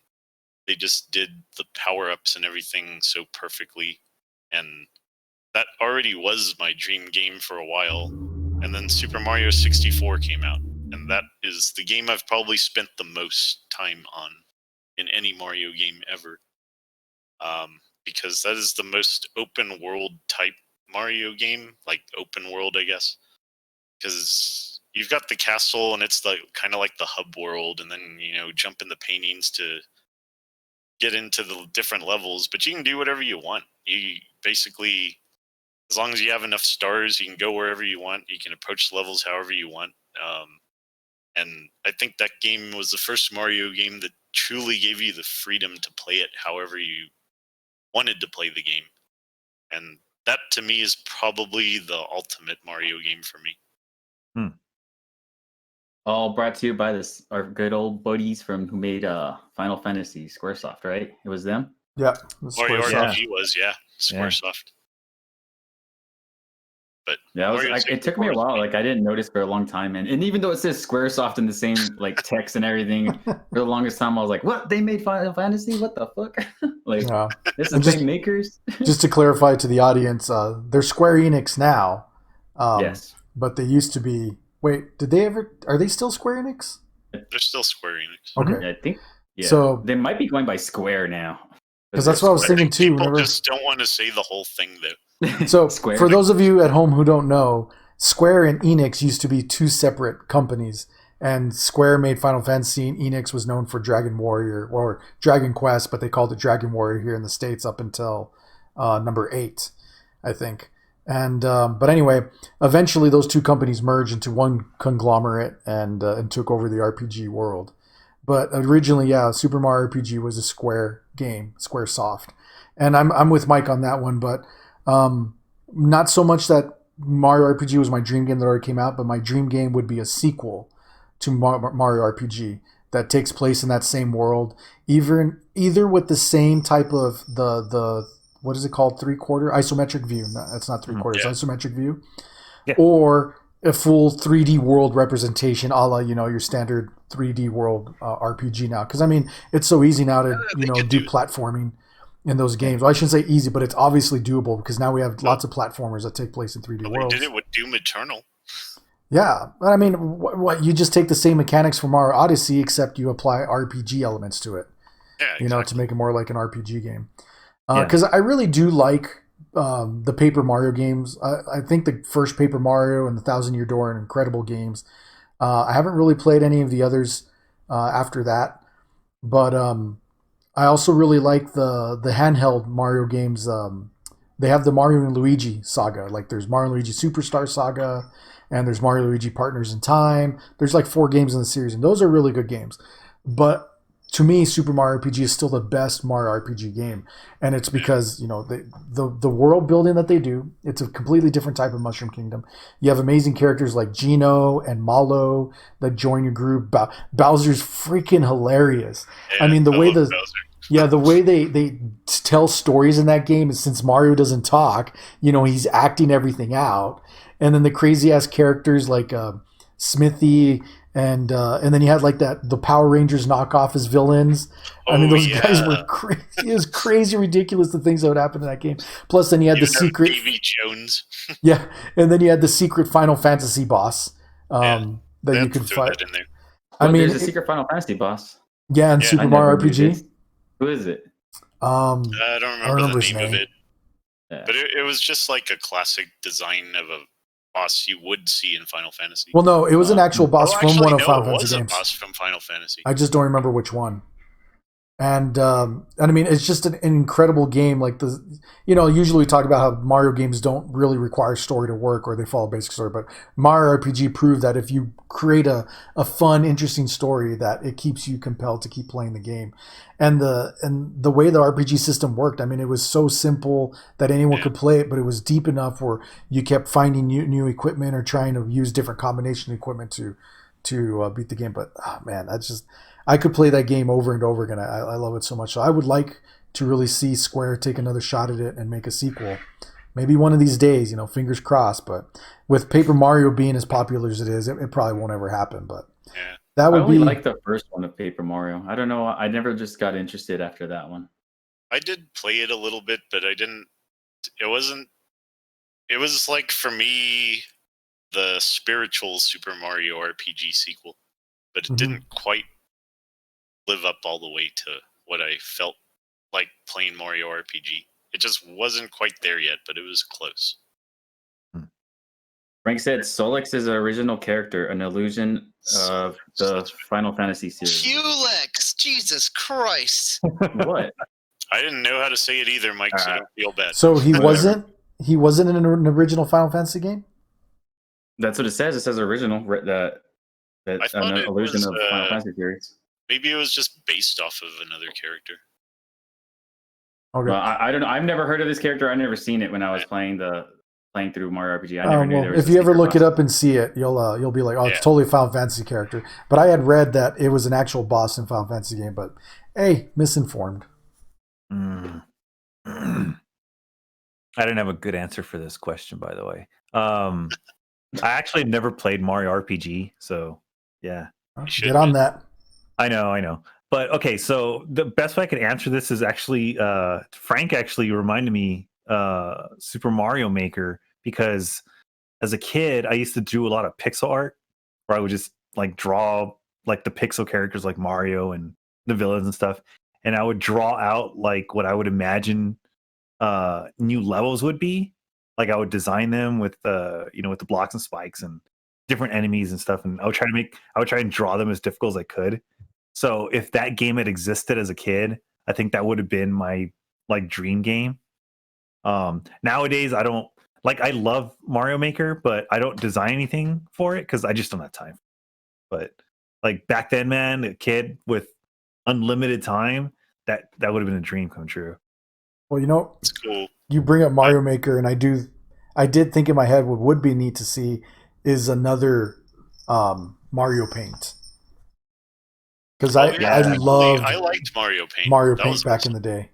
they just did the power-ups and everything so perfectly. And that already was my dream game for a while. And then Super Mario 64 came out, and that is the game I've probably spent the most time on in any Mario game ever. Because that is the most open world type Mario game, like open world, I guess. Because you've got the castle, and it's kind of like the hub world, and then jump in the paintings to get into the different levels. But you can do whatever you want. You basically, as long as you have enough stars, you can go wherever you want. You can approach levels however you want. And I think that game was the first Mario game that truly gave you the freedom to play it however you wanted to play the game. And that to me is probably the ultimate Mario game for me. All brought to you by our good old buddies who made Final Fantasy, Squaresoft, right? It was them? Yeah. Mario RPG was, Squaresoft. But it took me a while. Like I didn't notice for a long time, and even though it says Squaresoft in the same like text and everything, for the longest time I was like, "What? They made Final Fantasy? What the fuck?" This is same makers. Just to clarify to the audience, they're Square Enix now. Yes, but they used to be. Wait, did they ever? Are they still Square Enix? They're still Square Enix. Okay, I think. Yeah. So they might be going by Square now. Because that's what I was thinking too. People just don't want to say the whole thing though. So for those of you at home who don't know, Square and Enix used to be 2 separate companies, and Square made Final Fantasy, and Enix was known for Dragon Warrior or Dragon Quest, but they called it Dragon Warrior here in the States up until number 8, I think. And but anyway, eventually those 2 companies merged into one conglomerate and took over the RPG world. But originally, yeah, Super Mario RPG was a Square game, Square Soft, and I'm with Mike on that one. But not so much that Mario RPG was my dream game that already came out, but my dream game would be a sequel to Mario RPG that takes place in that same world, either with the same type of the what is it called, 3/4 isometric view. No, that's not 3/4, isometric view, or a full 3D world representation, a la your standard 3D world RPG now. Because I mean, it's so easy now to do platforming in those games. Well, I shouldn't say easy, but it's obviously doable because now we have lots of platformers that take place in 3D worlds. They did it with Doom Eternal. Yeah, but I mean, what you just take the same mechanics from Mario Odyssey, except you apply RPG elements to it. Yeah, exactly. To make it more like an RPG game. Because I really do like the Paper Mario games. I think the first Paper Mario and the Thousand Year Door are incredible games. I haven't really played any of the others after that, but I also really like the handheld Mario games. They have the Mario and Luigi saga. Like there's Mario and Luigi Superstar Saga, and there's Mario and Luigi Partners in Time. There's like 4 games in the series, and those are really good games. But to me, Super Mario RPG is still the best Mario RPG game, and it's because the world building that they do. It's a completely different type of Mushroom Kingdom. You have amazing characters like Geno and Malo that join your group. Bowser's freaking hilarious. Yeah, I mean, the way Bowser. the way they tell stories in that game is, since Mario doesn't talk, he's acting everything out, and then the crazy ass characters like Smithy. And then you had like the Power Rangers knockoff as villains. I mean, those guys were crazy. It was crazy, ridiculous the things that would happen in that game. Plus, then you had the secret Davy Jones. yeah, and then you had the secret Final Fantasy boss that you could fight. That in there. I mean, there's a secret Final Fantasy boss. Yeah, in Super Mario RPG. Who is it? I don't remember the his name of name. it, Yeah. but it was just like a classic design of a boss you would see in Final Fantasy. Well, no, it was an actual boss from one of Final it was Fantasy a games. boss from Final Fantasy. I just don't remember which one. And I mean, it's just an incredible game. Like usually we talk about how Mario games don't really require story to work, or they follow a basic story. But Mario RPG proved that if you create a fun, interesting story, that it keeps you compelled to keep playing the game. And the way the RPG system worked, I mean, it was so simple that anyone could play it, but it was deep enough where you kept finding new equipment or trying to use different combination of equipment to beat the game. But man, I could play that game over and over again. I love it so much. So I would like to really see Square take another shot at it and make a sequel. Maybe one of these days, fingers crossed. But with Paper Mario being as popular as it is, it probably won't ever happen. But that would I only like the first one of Paper Mario. I don't know. I never just got interested after that one. I did play it a little bit, but I didn't. It was like, for me, the spiritual Super Mario RPG sequel, but it didn't quite live up all the way to what I felt like playing Mario RPG. It just wasn't quite there yet, but it was close. Frank said Solix is an original character, an illusion of the Final Fantasy series. Culex! Jesus Christ! What? I didn't know how to say it either, Mike, so don't feel bad. So he wasn't in an original Final Fantasy game? That's what it says. It says original. That I thought an it illusion was, of Final Fantasy series. Maybe it was just based off of another character. Okay. Well, I don't know. I've never heard of this character. I've never seen it when I was playing through Mario RPG. I never knew there was. If you ever look it up and see it, you'll be like, oh, it's totally a Final Fantasy character. But I had read that it was an actual boss in Final Fantasy game. But hey, misinformed. I didn't have a good answer for this question, by the way. I actually never played Mario RPG, so yeah. Get on that. I know. But okay, so the best way I could answer this is actually Frank actually reminded me Super Mario Maker, because as a kid I used to do a lot of pixel art where I would just like draw like the pixel characters like Mario and the villains and stuff, and I would draw out like what I would imagine new levels would be. Like I would design them with with the blocks and spikes and different enemies and stuff, and I would try and draw them as difficult as I could. So if that game had existed as a kid, I think that would have been my like dream game. Nowadays I don't I love Mario Maker, but I don't design anything for it because I just don't have time. But like back then, man, a kid with unlimited time, that would have been a dream come true. Well, It's cool. you bring up Mario Maker, and I did think in my head what would be neat to see is another Mario Paint. Because I liked Mario Paint. Mario Paint back in the day.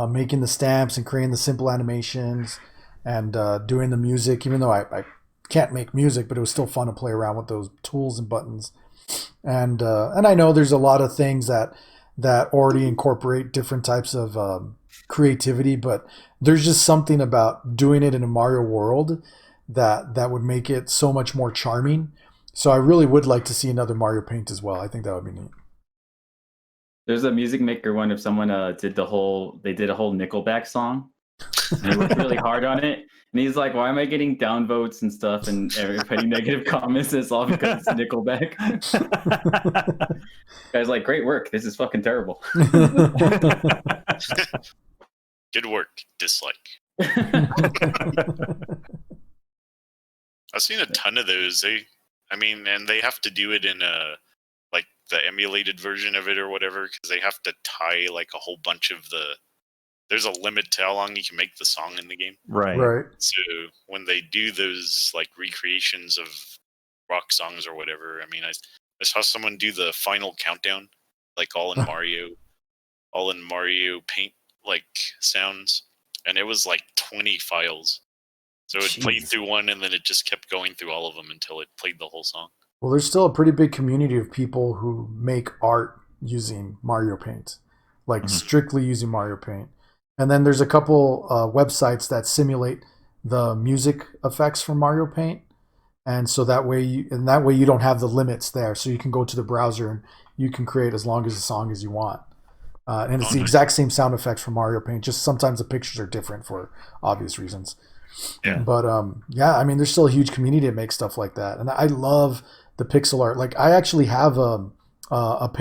Making the stamps and creating the simple animations and doing the music, even though I can't make music, but it was still fun to play around with those tools and buttons. And I know there's a lot of things that already incorporate different types of creativity, but there's just something about doing it in a Mario world that would make it so much more charming. So I really would like to see another Mario Paint as well. I think that would be neat. There's a Music Maker one if someone did a whole Nickelback song. And he worked really hard on it. And he's like, why am I getting downvotes and stuff and everybody negative comments? It's all because it's Nickelback. Guy's like, great work. This is fucking terrible. Good work. Dislike. I've seen a ton of those. And they have to do it in like the emulated version of it or whatever, because they have to tie like a whole bunch of there's a limit to how long you can make the song in the game. Right. So when they do those like recreations of rock songs or whatever, I saw someone do the final countdown, like all in Mario Paint like sounds, and it was like 20 files. So it played through one, and then it just kept going through all of them until it played the whole song. Well, there's still a pretty big community of people who make art using Mario Paint, like strictly using Mario Paint. And then there's a couple websites that simulate the music effects from Mario Paint, and so that way you don't have the limits there. So you can go to the browser and you can create as long as a song as you want, and it's the exact same sound effects from Mario Paint. Just sometimes the pictures are different for obvious reasons. Yeah. But there's still a huge community that makes stuff like that, and I love the pixel art. Like I actually have a what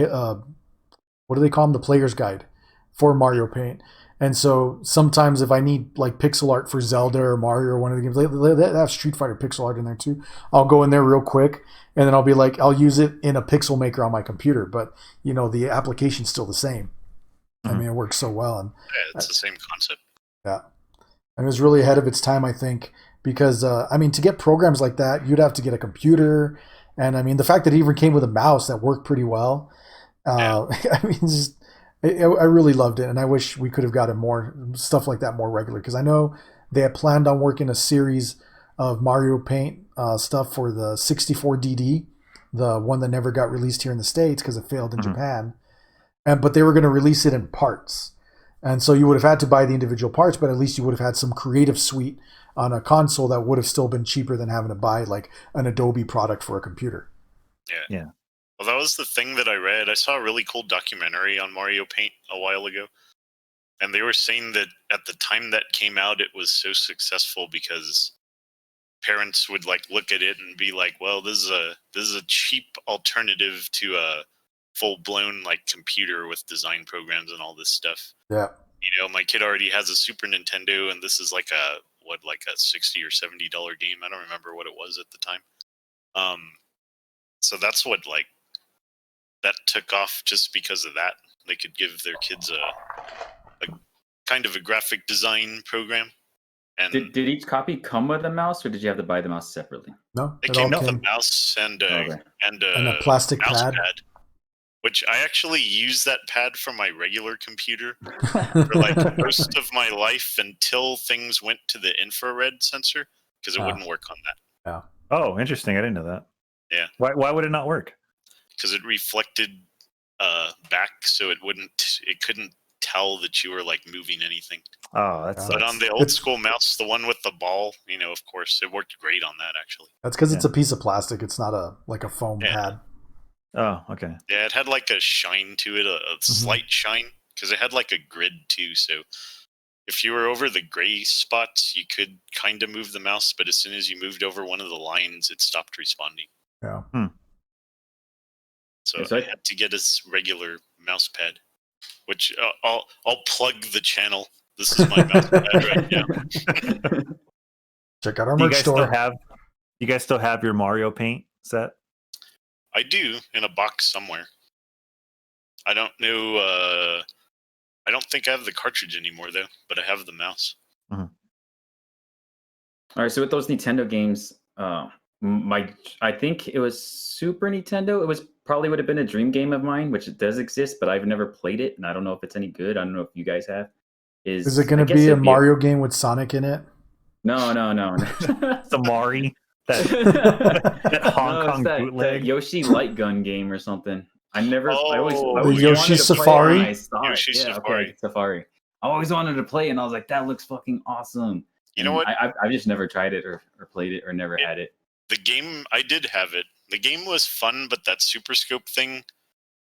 do they call them? The player's guide for Mario Paint. And so sometimes if I need like pixel art for Zelda or Mario or one of the games, they have Street Fighter pixel art in there too. I'll go in there real quick and then I'll be like, I'll use it in a pixel maker on my computer, but the application's still the same. I mean, it works so well. And it's the same concept. Yeah. It was really ahead of its time, I think, because to get programs like that, you'd have to get a computer. And the fact that it even came with a mouse that worked pretty well. I really loved it, and I wish we could have gotten more stuff like that more regular, because I know they had planned on working a series of Mario Paint stuff for the 64DD, the one that never got released here in the States because it failed in Japan, but they were going to release it in parts. And so you would have had to buy the individual parts, but at least you would have had some creative suite on a console that would have still been cheaper than having to buy like an Adobe product for a computer. Yeah. Well, that was the thing that I read. I saw a really cool documentary on Mario Paint a while ago, and they were saying that at the time that came out, it was so successful because parents would like look at it and be like, "Well, this is a cheap alternative to a full-blown like computer with design programs and all this stuff." Yeah. My kid already has a Super Nintendo, and this is like a $60 or $70 game. I don't remember what it was at the time. So that's what that took off just because of that. They could give their kids a kind of a graphic design program. And did each copy come with a mouse, or did you have to buy the mouse separately? No, it came with a mouse and a plastic mouse pad. Which I actually use that pad for my regular computer for like most of my life until things went to the infrared sensor, because it wouldn't work on that. Yeah. Oh, interesting. I didn't know that. Yeah. Why would it not work? Because it reflected back, so it couldn't tell that you were like moving anything. Oh, that's. But on the old school mouse, the one with the ball, of course, it worked great on that actually. That's because it's a piece of plastic. It's not a foam pad. Oh, okay. Yeah, it had like a shine to it, a slight shine, because it had like a grid too. So if you were over the gray spots, you could kind of move the mouse, but as soon as you moved over one of the lines, it stopped responding. Yeah. So I had to get a regular mouse pad, which I'll plug the channel. This is my mouse pad right now. Check out our merch store. You guys still have your Mario Paint set? I do in a box somewhere. I don't know. I don't think I have the cartridge anymore though, but I have the mouse. All right, so with those Nintendo games, I think it was Super Nintendo. It was probably would have been a dream game of mine, which it does exist, but I've never played it, and I don't know if it's any good. I don't know if you guys have. Is it going to be a Mario game with Sonic in it? No. Samari, that Hong Kong bootleg, that Yoshi light gun game or something. I always the Yoshi Safari. Safari. I always wanted to play it, and I was like, that looks fucking awesome. You know what? I've just never tried it or played it or never had it. The game, I did have it. The game was fun, but that Super Scope thing.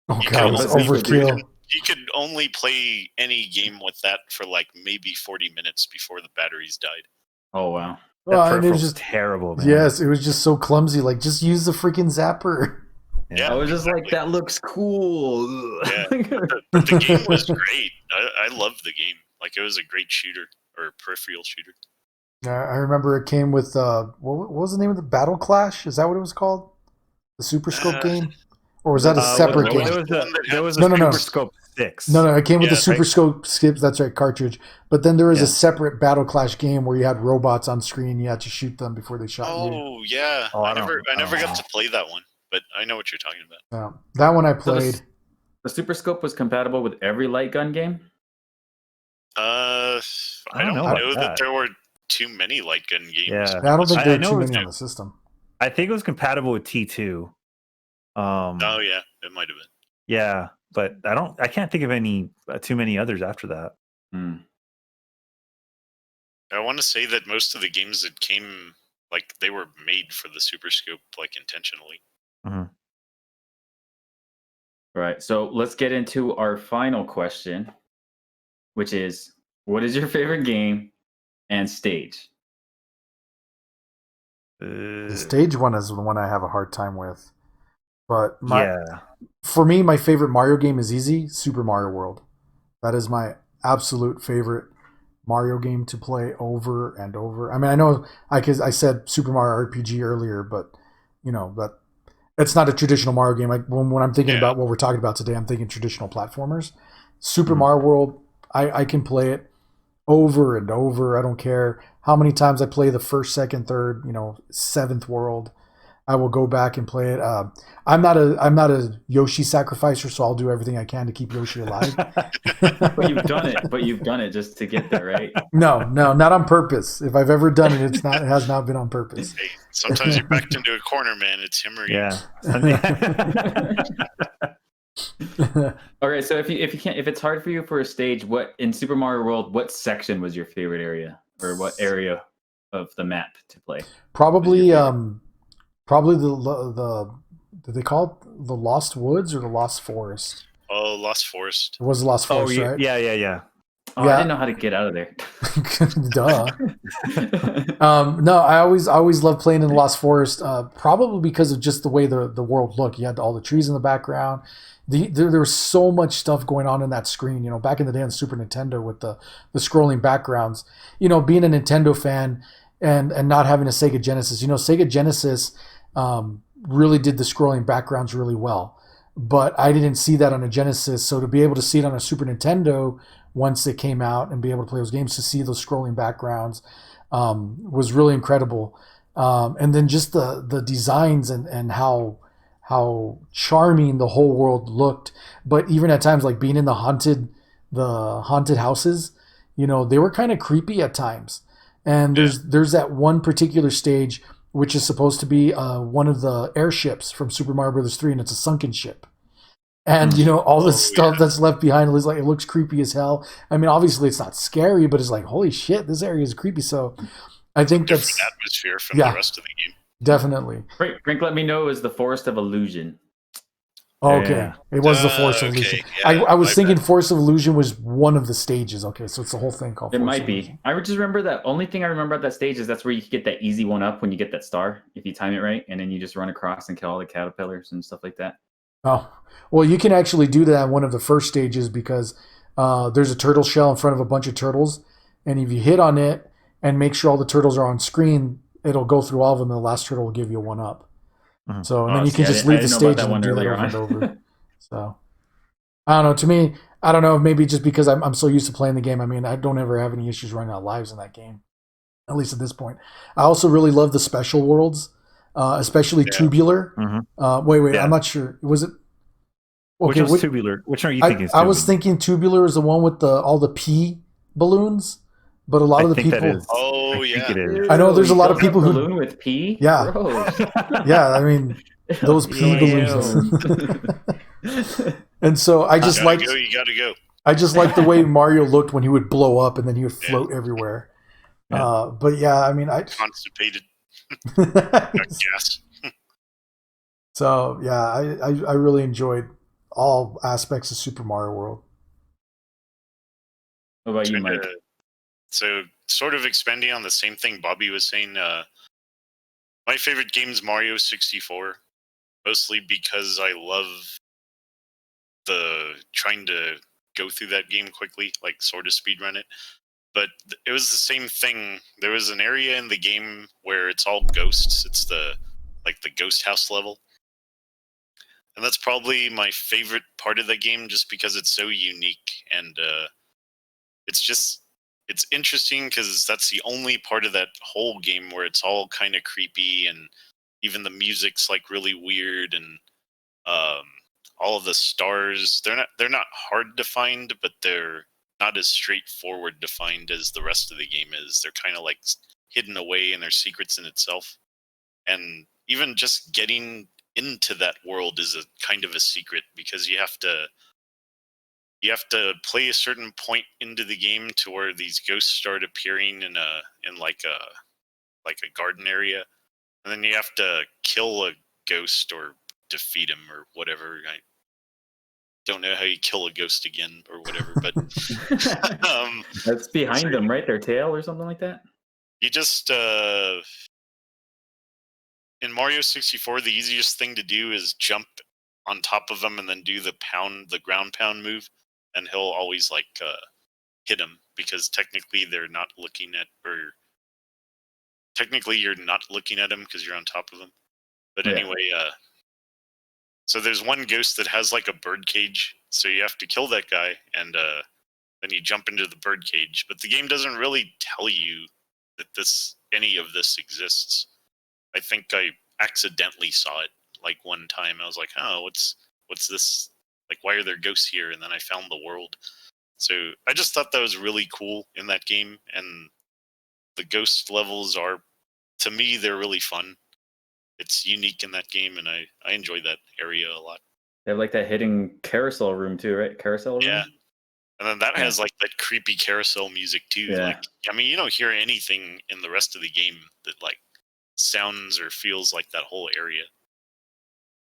Oh god, it was overkill. You could only play any game with that for like maybe 40 minutes before the batteries died. Oh wow. That it was just terrible, man. Yes, it was just so clumsy. Like, just use the freaking zapper. Yeah, I was just like, that looks cool. Yeah, the game was great. I loved the game. Like, it was a great shooter or peripheral shooter. I remember it came with what was the name of the Battle Clash? Is that what it was called? The Super Scope game, or was that a separate game? There was a Super Scope 6. No, it came with the Super Scope skips. That's right, cartridge. But then there was a separate Battle Clash game where you had robots on screen. You had to shoot them before they shot you. Oh yeah, I never got to play that one, but I know what you're talking about. That one I played. So the Super Scope was compatible with every light gun game. I don't know that there were too many light gun games. Yeah. I don't think there were too many on the system. I think it was compatible with T2. Oh yeah, it might have been. Yeah, but I can't think of any too many others after that. I want to say that most of the games that came, like, they were made for the Super Scope, like, intentionally. Mm-hmm. Right. So let's get into our final question, which is, what is your favorite game and stage? The stage one is the one I have a hard time with. But yeah, for me, my favorite Mario game is easy, Super Mario World. That is my absolute favorite Mario game to play over and over. I mean, I know I said Super Mario RPG earlier, but that it's not a traditional Mario game. Like when I'm thinking about what we're talking about today, I'm thinking traditional platformers. Super Mario World, I can play it over and over. I don't care how many times I play the first, second, third, seventh world. I will go back and play it. I'm not a Yoshi sacrificer, so I'll do everything I can to keep Yoshi alive. But you've done it just to get there, right? No, not on purpose. If I've ever done it, it has not been on purpose. Hey, sometimes you're backed into a corner, man. It's him or you. Yeah. Okay, so if it's hard for you for a stage, what in Super Mario World, what section was your favorite area, or what area of the map to play? Probably the did they call it the Lost Woods or the Lost Forest? Oh, Lost Forest. It was the Lost Forest, right? Yeah. Oh, I didn't know how to get out of there. Duh. No, I always loved playing in the Lost Forest, probably because of just the way the world looked. You had all the trees in the background. There was so much stuff going on in that screen. Back in the day on the Super Nintendo with the scrolling backgrounds. Being a Nintendo fan and not having a Sega Genesis. Sega Genesis really did the scrolling backgrounds really well. But I didn't see that on a Genesis. So to be able to see it on a Super Nintendo once it came out and be able to play those games, to see those scrolling backgrounds was really incredible. And then just the designs and how charming the whole world looked. But even at times, like being in the haunted houses, they were kind of creepy at times. And there's that one particular stage which is supposed to be one of the airships from Super Mario Bros. 3, and it's a sunken ship. And all the stuff that's left behind is like, it looks creepy as hell. I mean, obviously it's not scary, but it's like, holy shit, this area is creepy. So I think that's atmosphere from the rest of the game. Definitely. Frank let me know it was the Forest of Illusion. Okay, it was the Forest of Illusion. Yeah, I was thinking Forest of Illusion was one of the stages. Okay, so it's the whole thing called. It might be. I just remember that. Only thing I remember about that stage is that's where you can get that easy one up when you get that star if you time it right, and then you just run across and kill all the caterpillars and stuff like that. Oh, well, you can actually do that in one of the first stages because there's a turtle shell in front of a bunch of turtles, and if you hit on it and make sure all the turtles are on screen, it'll go through all of them, and the last turtle will give you a one up. Mhm. So and then you can just leave the stage and do that over and over. So I don't know. To me, I don't know. Maybe just because I'm so used to playing the game. I mean, I don't ever have any issues running out of lives in that game, at least at this point. I also really love the special worlds, especially Tubular. Wait, I'm not sure. Was it? Okay, which was Tubular? Which are you thinking? I was thinking Tubular is the one with all the pee balloons, but a lot of the people. Oh yeah, it is. I know there's a lot of people who balloon with pee. Yeah, yeah. I mean, those pee balloons. And so I just like. You gotta go. I just like the way Mario looked when he would blow up and then he would float everywhere. Yeah. But yeah, I mean, constipated. Yes. So yeah, I really enjoyed all aspects of Super Mario World. What about you, Mike? So, sort of expanding on the same thing Bobby was saying, my favorite game is Mario 64, mostly because I love trying to go through that game quickly, like sort of speedrun it. But it was the same thing. There was an area in the game where it's all ghosts. It's the ghost house level. And that's probably my favorite part of the game just because it's so unique. And it's interesting because that's the only part of that whole game where it's all kind of creepy and even the music's like really weird and all of the stars, they're not hard to find, but they're not as straightforward to find as the rest of the game is. They're kind of like hidden away and they're secrets in itself. And even just getting into that world is a kind of a secret because you have to play a certain point into the game to where these ghosts start appearing in like a garden area, and then you have to kill a ghost or defeat him or whatever. I don't know how you kill a ghost again or whatever, but that's behind them, right? Their tail or something like that. You just in Mario 64, the easiest thing to do is jump on top of him and then do the ground pound move, and he'll always like hit him because technically you're not looking at him because you're on top of him. But anyway, so there's one ghost that has like a bird cage, so you have to kill that guy, and then you jump into the bird cage. But the game doesn't really tell you that any of this exists. I think I accidentally saw it like one time. I was like, oh, what's this? Like, why are there ghosts here? And then I found the world. So I just thought that was really cool in that game. And the ghost levels to me, they're really fun. It's unique in that game, and I enjoy that area a lot. They have like that hidden carousel room too, right? Carousel room? Yeah. And then that has like that creepy carousel music too. Yeah. Like, I mean, you don't hear anything in the rest of the game that like sounds or feels like that whole area.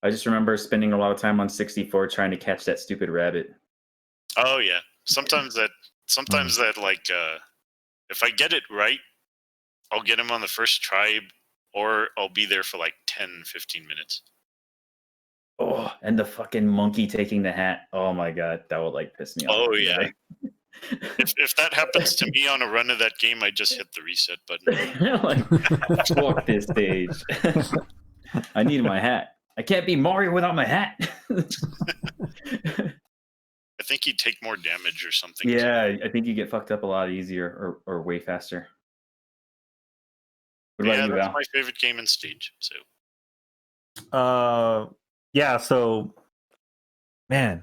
I just remember spending a lot of time on 64 trying to catch that stupid rabbit. Oh yeah. Sometimes that like if I get it right, I'll get him on the first try, or I'll be there for like 10-15 minutes. Oh, and the fucking monkey taking the hat. Oh my god, that would like piss me off. Oh yeah. If that happens to me on a run of that game, I just hit the reset button. Like, fuck this stage. I need my hat. I can't be Mario without my hat. I think you take more damage or something. Yeah, I think you get fucked up a lot easier or way faster. What about you, that's Val? my favorite game in stage. So. Yeah. So, man,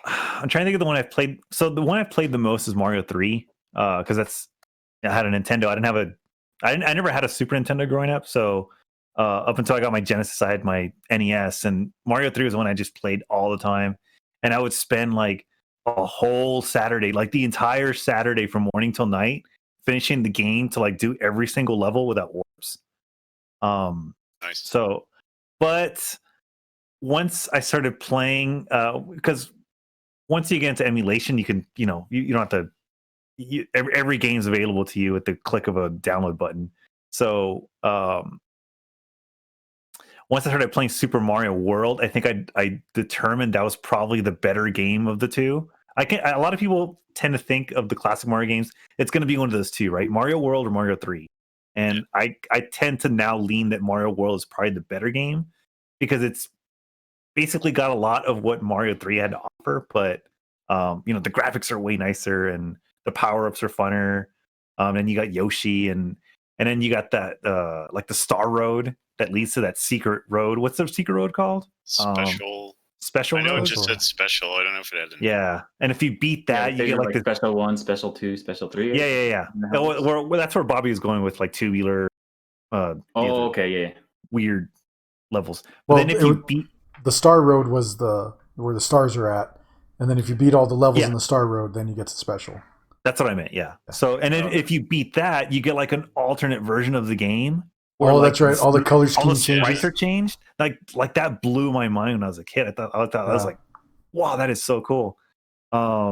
I'm trying to think of the one I've played. So the one I've played the most is Mario 3, because I had a Nintendo. I never had a Super Nintendo growing up. So up until I got my Genesis, I had my NES, and Mario 3 was one I just played all the time. And I would spend like a whole Saturday, like the entire Saturday from morning till night, finishing the game to like do every single level without warps. Nice. So, but once I started playing, because once you get into emulation, you can, you don't have to. Every game's available to you at the click of a download button. So, once I started playing Super Mario World, I think I determined that was probably the better game of the two. A lot of people tend to think of the classic Mario games, it's going to be one of those two, right? Mario World or Mario 3. And I tend to now lean that Mario World is probably the better game because it's basically got a lot of what Mario 3 had to offer, but the graphics are way nicer and the power-ups are funner. And you got Yoshi and then you got that like the Star Road that leads to that secret road. What's the secret road called? Special I know road? it just said special. I don't know if it had any. Yeah. And if you beat that, you get like the special 1, special 2, special 3. Yeah. Well, that's where Bobby is going with like two-wheeler weird levels. But then if you beat the Star Road was where the stars are at, and then if you beat all the levels in the Star Road, then you get to special. That's what I meant, yeah. So, and then if you beat that, you get like an alternate version of the game. That's right. All the color scheme changes. Sprites are changed. Like that blew my mind when I was a kid. I thought I was like, wow, that is so cool. I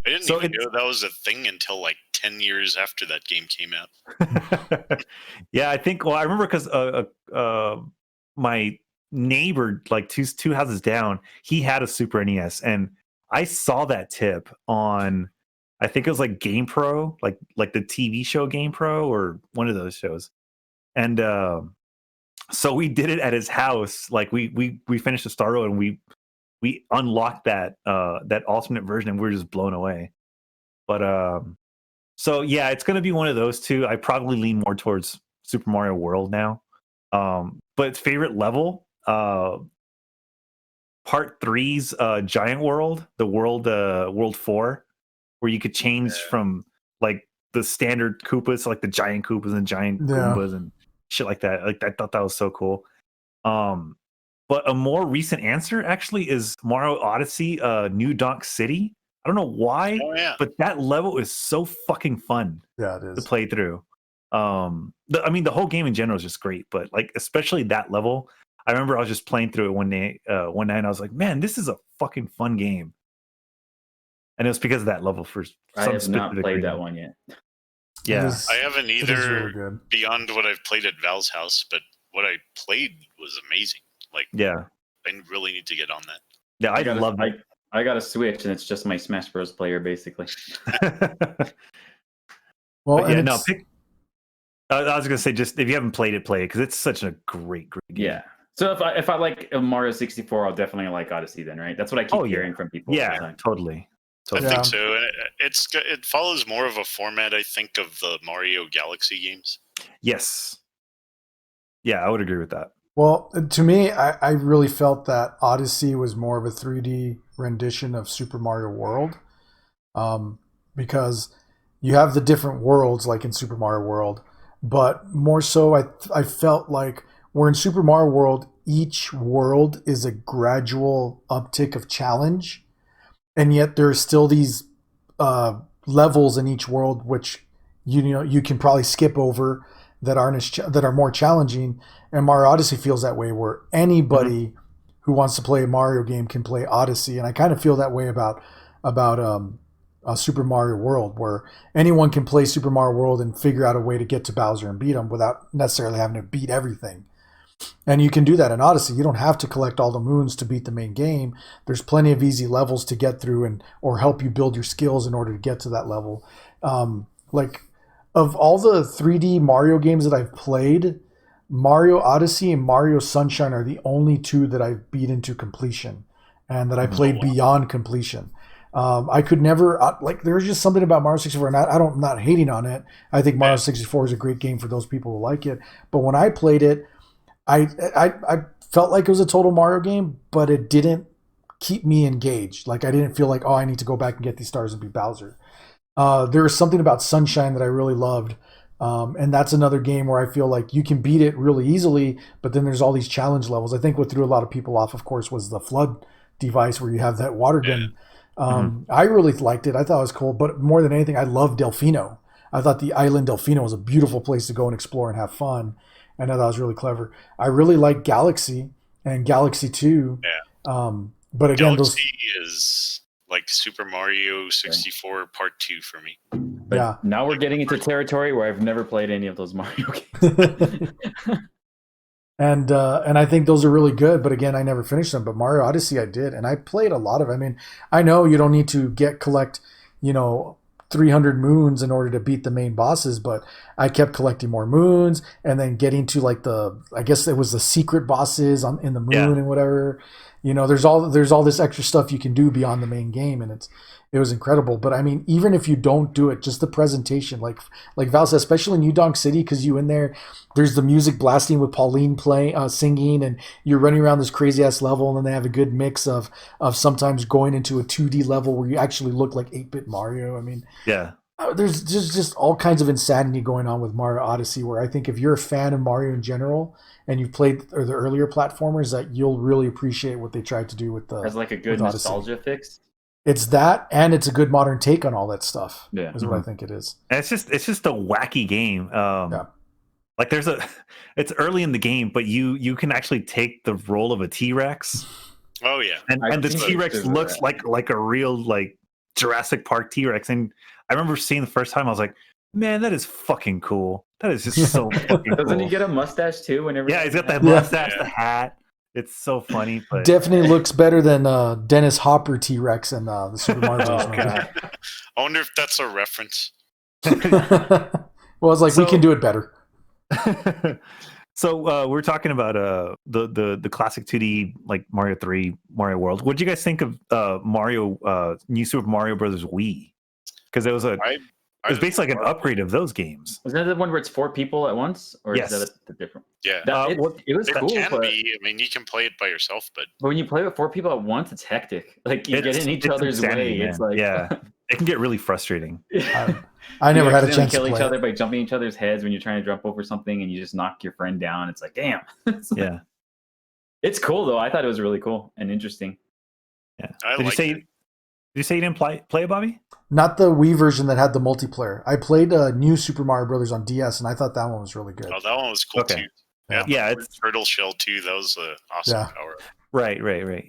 didn't even know that was a thing until like 10 years after that game came out. Yeah, I think. Well, I remember because my neighbor, like two houses down, he had a Super NES, and I saw that tip on. I think it was like Game Pro, like the TV show Game Pro or one of those shows. And so we did it at his house. Like we finished the Star Road and we unlocked that alternate version and we were just blown away. But so yeah, it's gonna be one of those two. I probably lean more towards Super Mario World now. But favorite level, Part 3's Giant World, the World 4. Where you could change from like the standard Koopas to like the giant Koopas and giant Goombas and shit like that. Like I thought that was so cool. But a more recent answer actually is Mario Odyssey, New Donk City. I don't know why, but that level is so fucking fun. Yeah, it is to play through. The whole game in general is just great, but like especially that level. I remember I was just playing through it one night, and I was like, man, this is a fucking fun game. And it was because of that level for some I have not played reason. that one yet. Yeah. I haven't either beyond what I've played at Val's house, but what I played was amazing. Like, yeah, I really need to get on that. Yeah, I love it. I got a Switch, and it's just my Smash Bros. Player, basically. Well, yeah, no, I was gonna say, just if you haven't played it, play it because it's such a great game. Yeah. So if I like Mario 64, I'll definitely like Odyssey then, right? That's what I keep hearing from people. Yeah, totally. I think so. And it follows more of a format, I think, of the Mario Galaxy games. Yes. Yeah, I would agree with that. Well, to me, I really felt that Odyssey was more of a 3D rendition of Super Mario World, because you have the different worlds like in Super Mario World, but more so I felt like where in Super Mario World, each world is a gradual uptick of challenge. And yet there are still these levels in each world which you can probably skip over that are more challenging. And Mario Odyssey feels that way, where anybody who wants to play a Mario game can play Odyssey. And I kind of feel that way about Super Mario World, where anyone can play Super Mario World and figure out a way to get to Bowser and beat him without necessarily having to beat everything. And you can do that in Odyssey. You don't have to collect all the moons to beat the main game. There's plenty of easy levels to get through or help you build your skills in order to get to that level. Like of all the 3D Mario games that I've played, Mario Odyssey and Mario Sunshine are the only two that I've beat into completion and that I played beyond completion. I could never there's just something about Mario 64, and I'm not hating on it. I think Mario 64 is a great game for those people who like it. But when I played it, I felt like it was a total Mario game, but it didn't keep me engaged. Like I didn't feel like, I need to go back and get these stars and beat Bowser. There was something about Sunshine that I really loved. And that's another game where I feel like you can beat it really easily, but then there's all these challenge levels. I think what threw a lot of people off, of course, was the flood device where you have that water gun. I really liked it. I thought it was cool, but more than anything, I loved Delfino. I thought the island Delfino was a beautiful place to go and explore and have fun. And I thought it was really clever. I really like Galaxy and Galaxy 2. Yeah. But again, Galaxy is like Super Mario 64 Part 2 for me. But now we're getting into territory where I've never played any of those Mario games. And I think those are really good. But again, I never finished them. But Mario Odyssey I did. And I played a lot of it. I mean, I know you don't need to collect, 300 moons in order to beat the main bosses, but I kept collecting more moons and then getting to like I guess it was the secret bosses in the moon and whatever. There's all this extra stuff you can do beyond the main game, and it was incredible. But I mean, even if you don't do it, just the presentation, like Val said, especially in New Donk City, because you in there's the music blasting with Pauline singing, and you're running around this crazy ass level, and then they have a good mix of sometimes going into a 2D level where you actually look like 8-bit Mario. I mean, there's just all kinds of insanity going on with Mario Odyssey, where I think if you're a fan of Mario in general and you've played the earlier platformers, that you'll really appreciate what they tried to do with the as like a good nostalgia fix. It's that, and it's a good modern take on all that stuff. Yeah, is what I think it is. And it's just a wacky game. Like it's early in the game, but you can actually take the role of a T-Rex. Oh yeah, and the T-Rex looks like a real like Jurassic Park T-Rex. And I remember seeing the first time, I was like, man, that is fucking cool. That is just so fucking cool. Doesn't he get a mustache too? Whenever he's got that mustache, the hat. It's so funny. But definitely looks better than Dennis Hopper T-Rex in the Super Mario Bros. movie. I wonder if that's a reference. Well, it's like we can do it better. So we're talking about the classic 2D like Mario 3, Mario World. What did you guys think of New Super Mario Brothers Wii? Because it was basically like an upgrade of those games. Was that the one where it's 4 people at once, or is that a different? Yeah, it was cool. Can be. I mean, you can play it by yourself, but when you play with 4 people at once, it's hectic. Like you get in each other's way. Man. It's like it can get really frustrating. I never had a chance to kill play each other by jumping each other's heads when you're trying to jump over something, and you just knock your friend down. It's like, damn. It's cool though. I thought it was really cool and interesting. Yeah. Did you say you didn't play it, Bobby? Not the Wii version that had the multiplayer. I played New Super Mario Brothers on DS, and I thought that one was really good. Oh, that one was cool too. Yeah, it's Turtle Shell too. That was an awesome power. Right.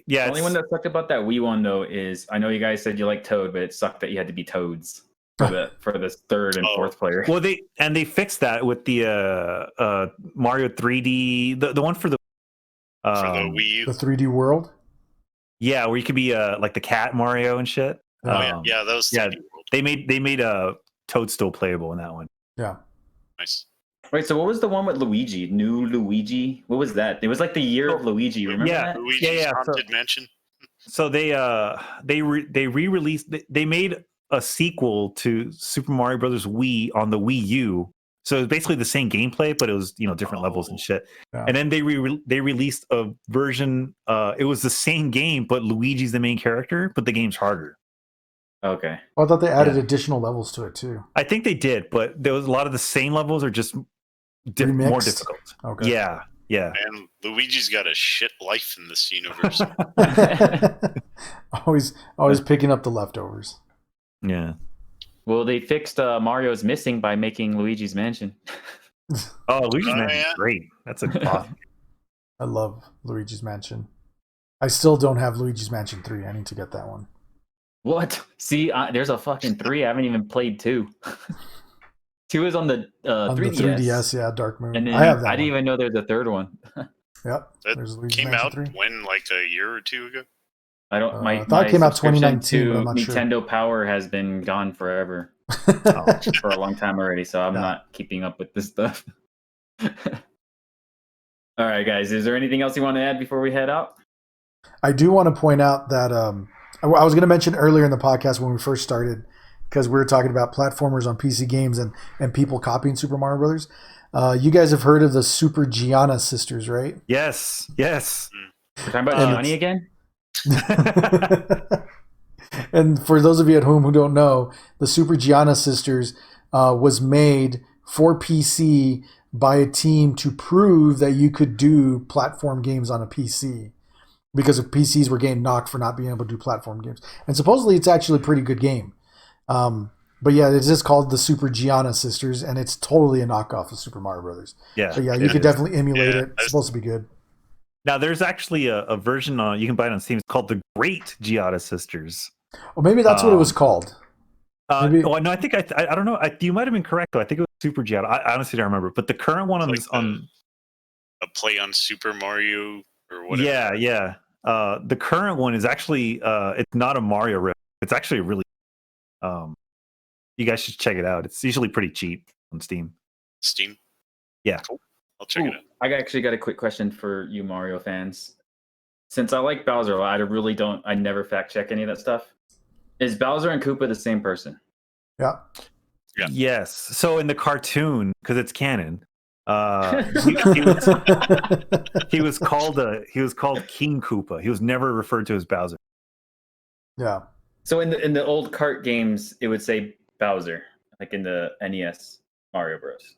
Yeah. The only one that sucked about that Wii one though is I know you guys said you like Toad, but it sucked that you had to be Toads for the third and fourth player. Well, they fixed that with the Mario 3D, the one for the Wii U, the 3D World. Yeah, where you could be like the cat Mario and shit. That was 3D World. They made Toadstool playable in that one. Yeah, nice. Wait, so what was the one with Luigi? New Luigi? What was that? It was like the year of Luigi. Remember that? Luigi's Haunted Mansion. So they re-released. They made a sequel to Super Mario Brothers Wii on the Wii U. So it was basically the same gameplay, but it was different levels and shit. Yeah. And then they released a version. It was the same game, but Luigi's the main character, but the game's harder. Okay. Well, I thought they added additional levels to it too. I think they did, but there was a lot of the same levels are just more difficult. Okay. Yeah. And Luigi's got a shit life in this universe. always picking up the leftovers. Yeah. Well, they fixed Mario's Missing by making Luigi's Mansion. Luigi's Mansion is great. That's awesome. I love Luigi's Mansion. I still don't have Luigi's Mansion 3. I need to get that one. What? See, there's a fucking 3. I haven't even played 2. 2 is on the 3DS. The 3DS, yeah, Dark Moon. And then I have that. I didn't even know there's a third one. Yep. That came out 3. When, like a year or two ago? I don't. I thought it came out 2019. But I'm not Nintendo sure. Power has been gone forever for a long time already, so I'm not keeping up with this stuff. All right, guys. Is there anything else you want to add before we head out? I do want to point out that I was going to mention earlier in the podcast when we first started, because we were talking about platformers on PC games and people copying Super Mario Brothers. You guys have heard of the Super Gianna sisters, right? Yes. We're talking about Johnny again? And for those of you at home who don't know, the Super Gianna sisters was made for PC by a team to prove that you could do platform games on a PC, because of PCs were getting knocked for not being able to do platform games. And supposedly it's actually a pretty good game. But yeah, it's just called the Super Gianna sisters, and it's totally a knockoff of Super Mario Brothers. Yeah. So yeah, you could definitely emulate it. It's supposed to be good. Now, there's actually a version you can buy it on Steam. It's called the Great Giada Sisters. Well, maybe that's what it was called. No, I think I don't know. You might have been correct though. I think it was Super Giada. I honestly don't remember. But the current one on a play on Super Mario or whatever. Yeah. The current one is actually it's not a Mario riff. It's actually a really You guys should check it out. It's usually pretty cheap on Steam. Steam. Yeah. Cool. I'll check it out. I actually got a quick question for you Mario fans. Since I like Bowser a lot, I never fact check any of that stuff. Is Bowser and Koopa the same person? Yeah. Yeah. Yes. So in the cartoon, because it's canon, he was called King Koopa. He was never referred to as Bowser. Yeah. So in the old kart games, it would say Bowser, like in the NES Mario Bros.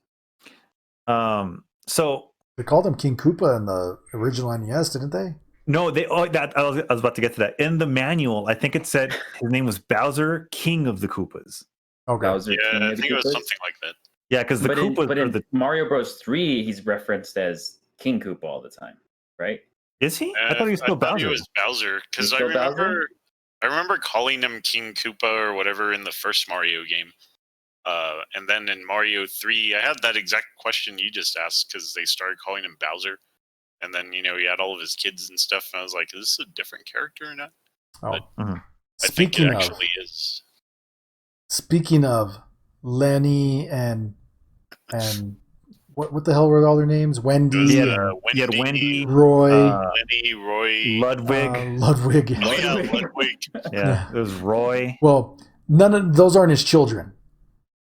So They called him King Koopa in the original NES, didn't they? no, I was about to get to that. In the manual, I think it said his name was Bowser, King of the Koopas. Okay. Bowser King Yeah, I of the think it was Koopas? something like that. Yeah, because the Koopas But are in the. Mario Bros. 3, he's referenced as King Koopa all the time, right? Is he? I thought he was still thought Bowser. He was Bowser because He's I still remember. Bowser? I remember calling him King Koopa or whatever in the first Mario game. And then in Mario 3, I had that exact question you just asked because they started calling him Bowser. And then, he had all of his kids and stuff. And I was like, is this a different character or not? Oh. But Mhm. I think Speaking it of, actually is. speaking of Lenny and what the hell were all their names? Wendy, It was, and You had Wendy, Roy, Lenny, Roy. Ludwig. Ludwig. Oh, yeah, Ludwig. Yeah, it was Roy. Well, none of those aren't his children.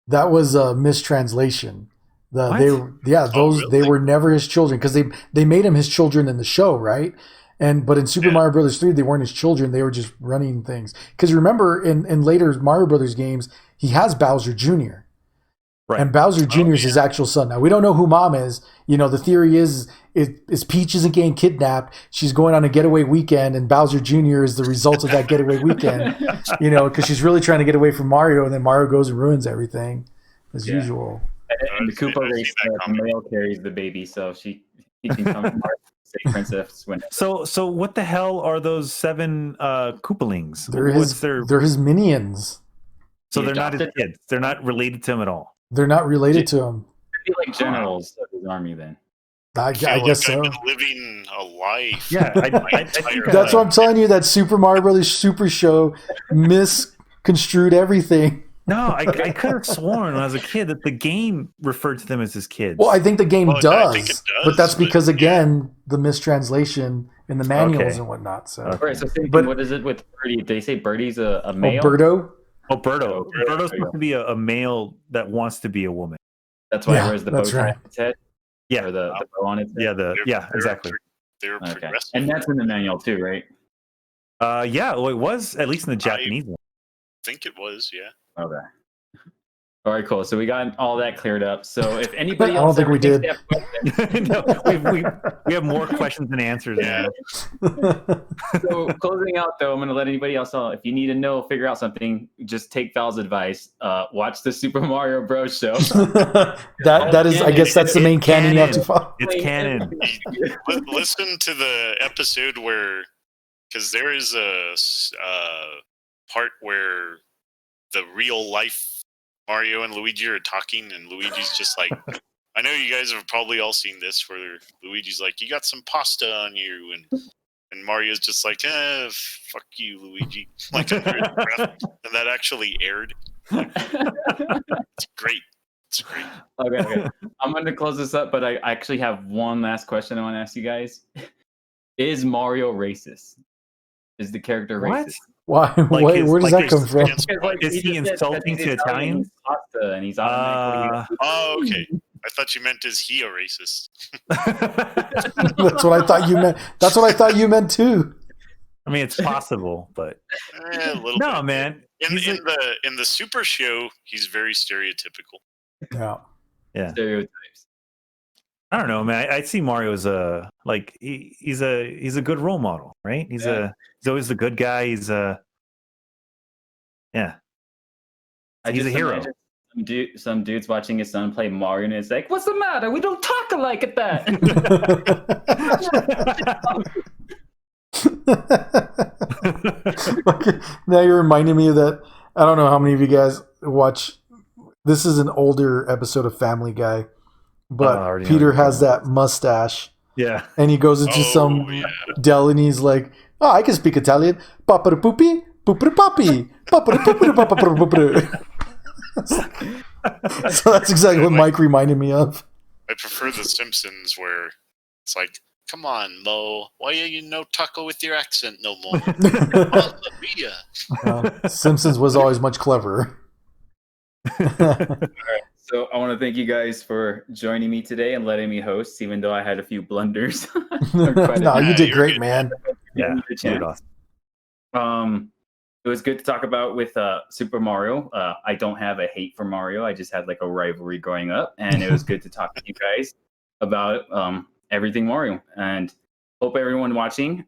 That was a mistranslation. What? They really? were never his children because they made him his children in the show, right? But in Super Mario Brothers 3, they weren't his children. They were just running things. Because remember, in later Mario Brothers games, he has Bowser Jr. Right. And Bowser Jr. is his actual son. Now, we don't know who Mom is. The theory is Peach isn't getting kidnapped. She's going on a getaway weekend, and Bowser Jr. is the result of that getaway weekend, because she's really trying to get away from Mario, and then Mario goes and ruins everything, as usual. And the Koopa race, the male carries the baby, so he can come to Mario say princess when. So what the hell are those 7 Koopalings? They're his minions. So He they're not his adopted- kids. They're not related to him at all. They're not related to him. Be like generals of his army then. I feel guess so. I've been living a life. Yeah, I think That's what I'm telling you. That Super Mario Brothers Super Show misconstrued everything. No, I could have sworn when I was a kid that the game referred to them as his kids. Well, I think the game Well, I does, think it does, but that's but, because again, the mistranslation in the manuals Okay. and whatnot. So, All right, so same But- thing, what is it with Birdie? They say Birdie's a male. Berto. Oh, Birdo. Birdo, Birdo's there you supposed go. to be a male that wants to be a woman. That's why Yeah, he wears the bow that's tie right. on his head, Yeah, or the bow on his head. yeah, exactly. They're Okay, progressive. and that's in the manual too, right? Yeah, well, it was at least in the Japanese one. I think it was, yeah. Okay. All right, cool. So we got all that cleared up. So if anybody I don't else think we ever thinks did. they have questions- No, we have more questions than answers Yeah. now. So closing out though, I'm gonna let anybody else know. If you need to figure out something, just take Val's advice. Watch the Super Mario Bros. Show. that is, I guess, that's the main canon you have to follow. It's canon. Listen to the episode where, because there is a part where the real life Mario and Luigi are talking, and Luigi's just like, I know you guys have probably all seen this, where Luigi's like, you got some pasta on you, and Mario's just like, fuck you, Luigi. Like, under his breath. And that actually aired. It's great. It's great. Okay. I'm going to close this up, but I actually have one last question I want to ask you guys. Is Mario racist? Is the character What? racist? Why? Like Where does that come from? It's Because, Is he just said insulting that to he's Italians? Pasta and he's automatically. Oh, okay. I thought you meant, is he a racist? That's what I thought you meant. That's what I thought you meant too. I mean, it's possible, but A little no, bit. man. In the Super Show, he's very stereotypical. Yeah. Stereotypes. I don't know, man. I see Mario as he's a good role model, right? He's always the good guy. He's a I He's just a hero. imagine some dude's watching his son play Mario and it's like, what's the matter? We don't talk alike at that. Okay, now you're reminding me of that. I don't know how many of you guys watch. This is an older episode of Family Guy, but Oh, I already know Peter what you're has that mustache, Yeah. and he goes into some yeah. deli, and he's like, "Oh, I can speak Italian. Papa poopy, poopy papi, papa poopy papa poopy." So that's exactly what Mike reminded me of. I prefer The Simpsons, where it's like, come on, Mo, why are you no taco with your accent no more? Mamma mia. Simpsons was always much cleverer. So I want to thank you guys for joining me today and letting me host, even though I had a few blunders. No, you did great, man. Yeah, The chance. awesome. It was good to talk about with Super Mario. I don't have a hate for Mario. I just had like a rivalry growing up, and it was good to talk to you guys about everything Mario. And hope everyone watching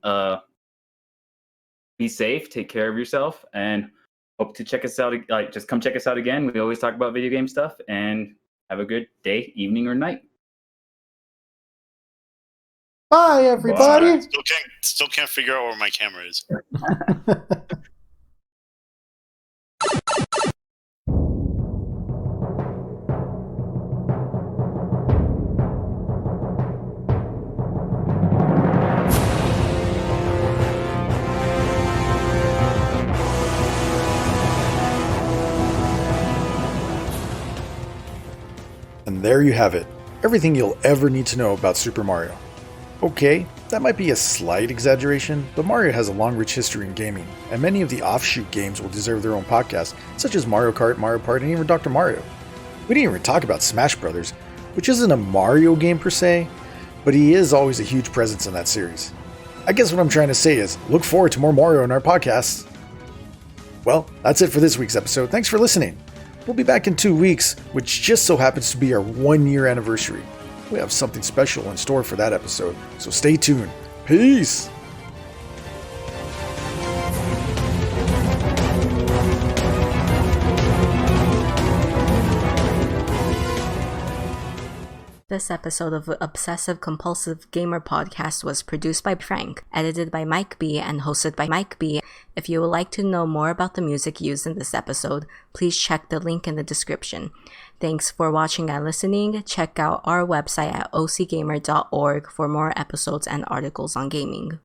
be safe, take care of yourself, and hope to check us out. Like, just come check us out again. We always talk about video game stuff, and have a good day, evening, or night. Bye, everybody. Still can't figure out where my camera is. And there you have it. Everything you'll ever need to know about Super Mario. Okay, that might be a slight exaggeration, but Mario has a long rich history in gaming, and many of the offshoot games will deserve their own podcast, such as Mario Kart, Mario Party, and even Dr. Mario. We didn't even talk about Smash Brothers, which isn't a Mario game per se, but he is always a huge presence in that series. I guess what I'm trying to say is, look forward to more Mario in our podcasts. Well, that's it for this week's episode. Thanks for listening. We'll be back in 2 weeks, which just so happens to be our 1-year anniversary. We have something special in store for that episode, so stay tuned. Peace! This episode of the Obsessive Compulsive Gamer Podcast was produced by Frank, edited by Mike B, and hosted by Mike B. If you would like to know more about the music used in this episode, please check the link in the description. Thanks for watching and listening. Check out our website at OCGamer.org for more episodes and articles on gaming.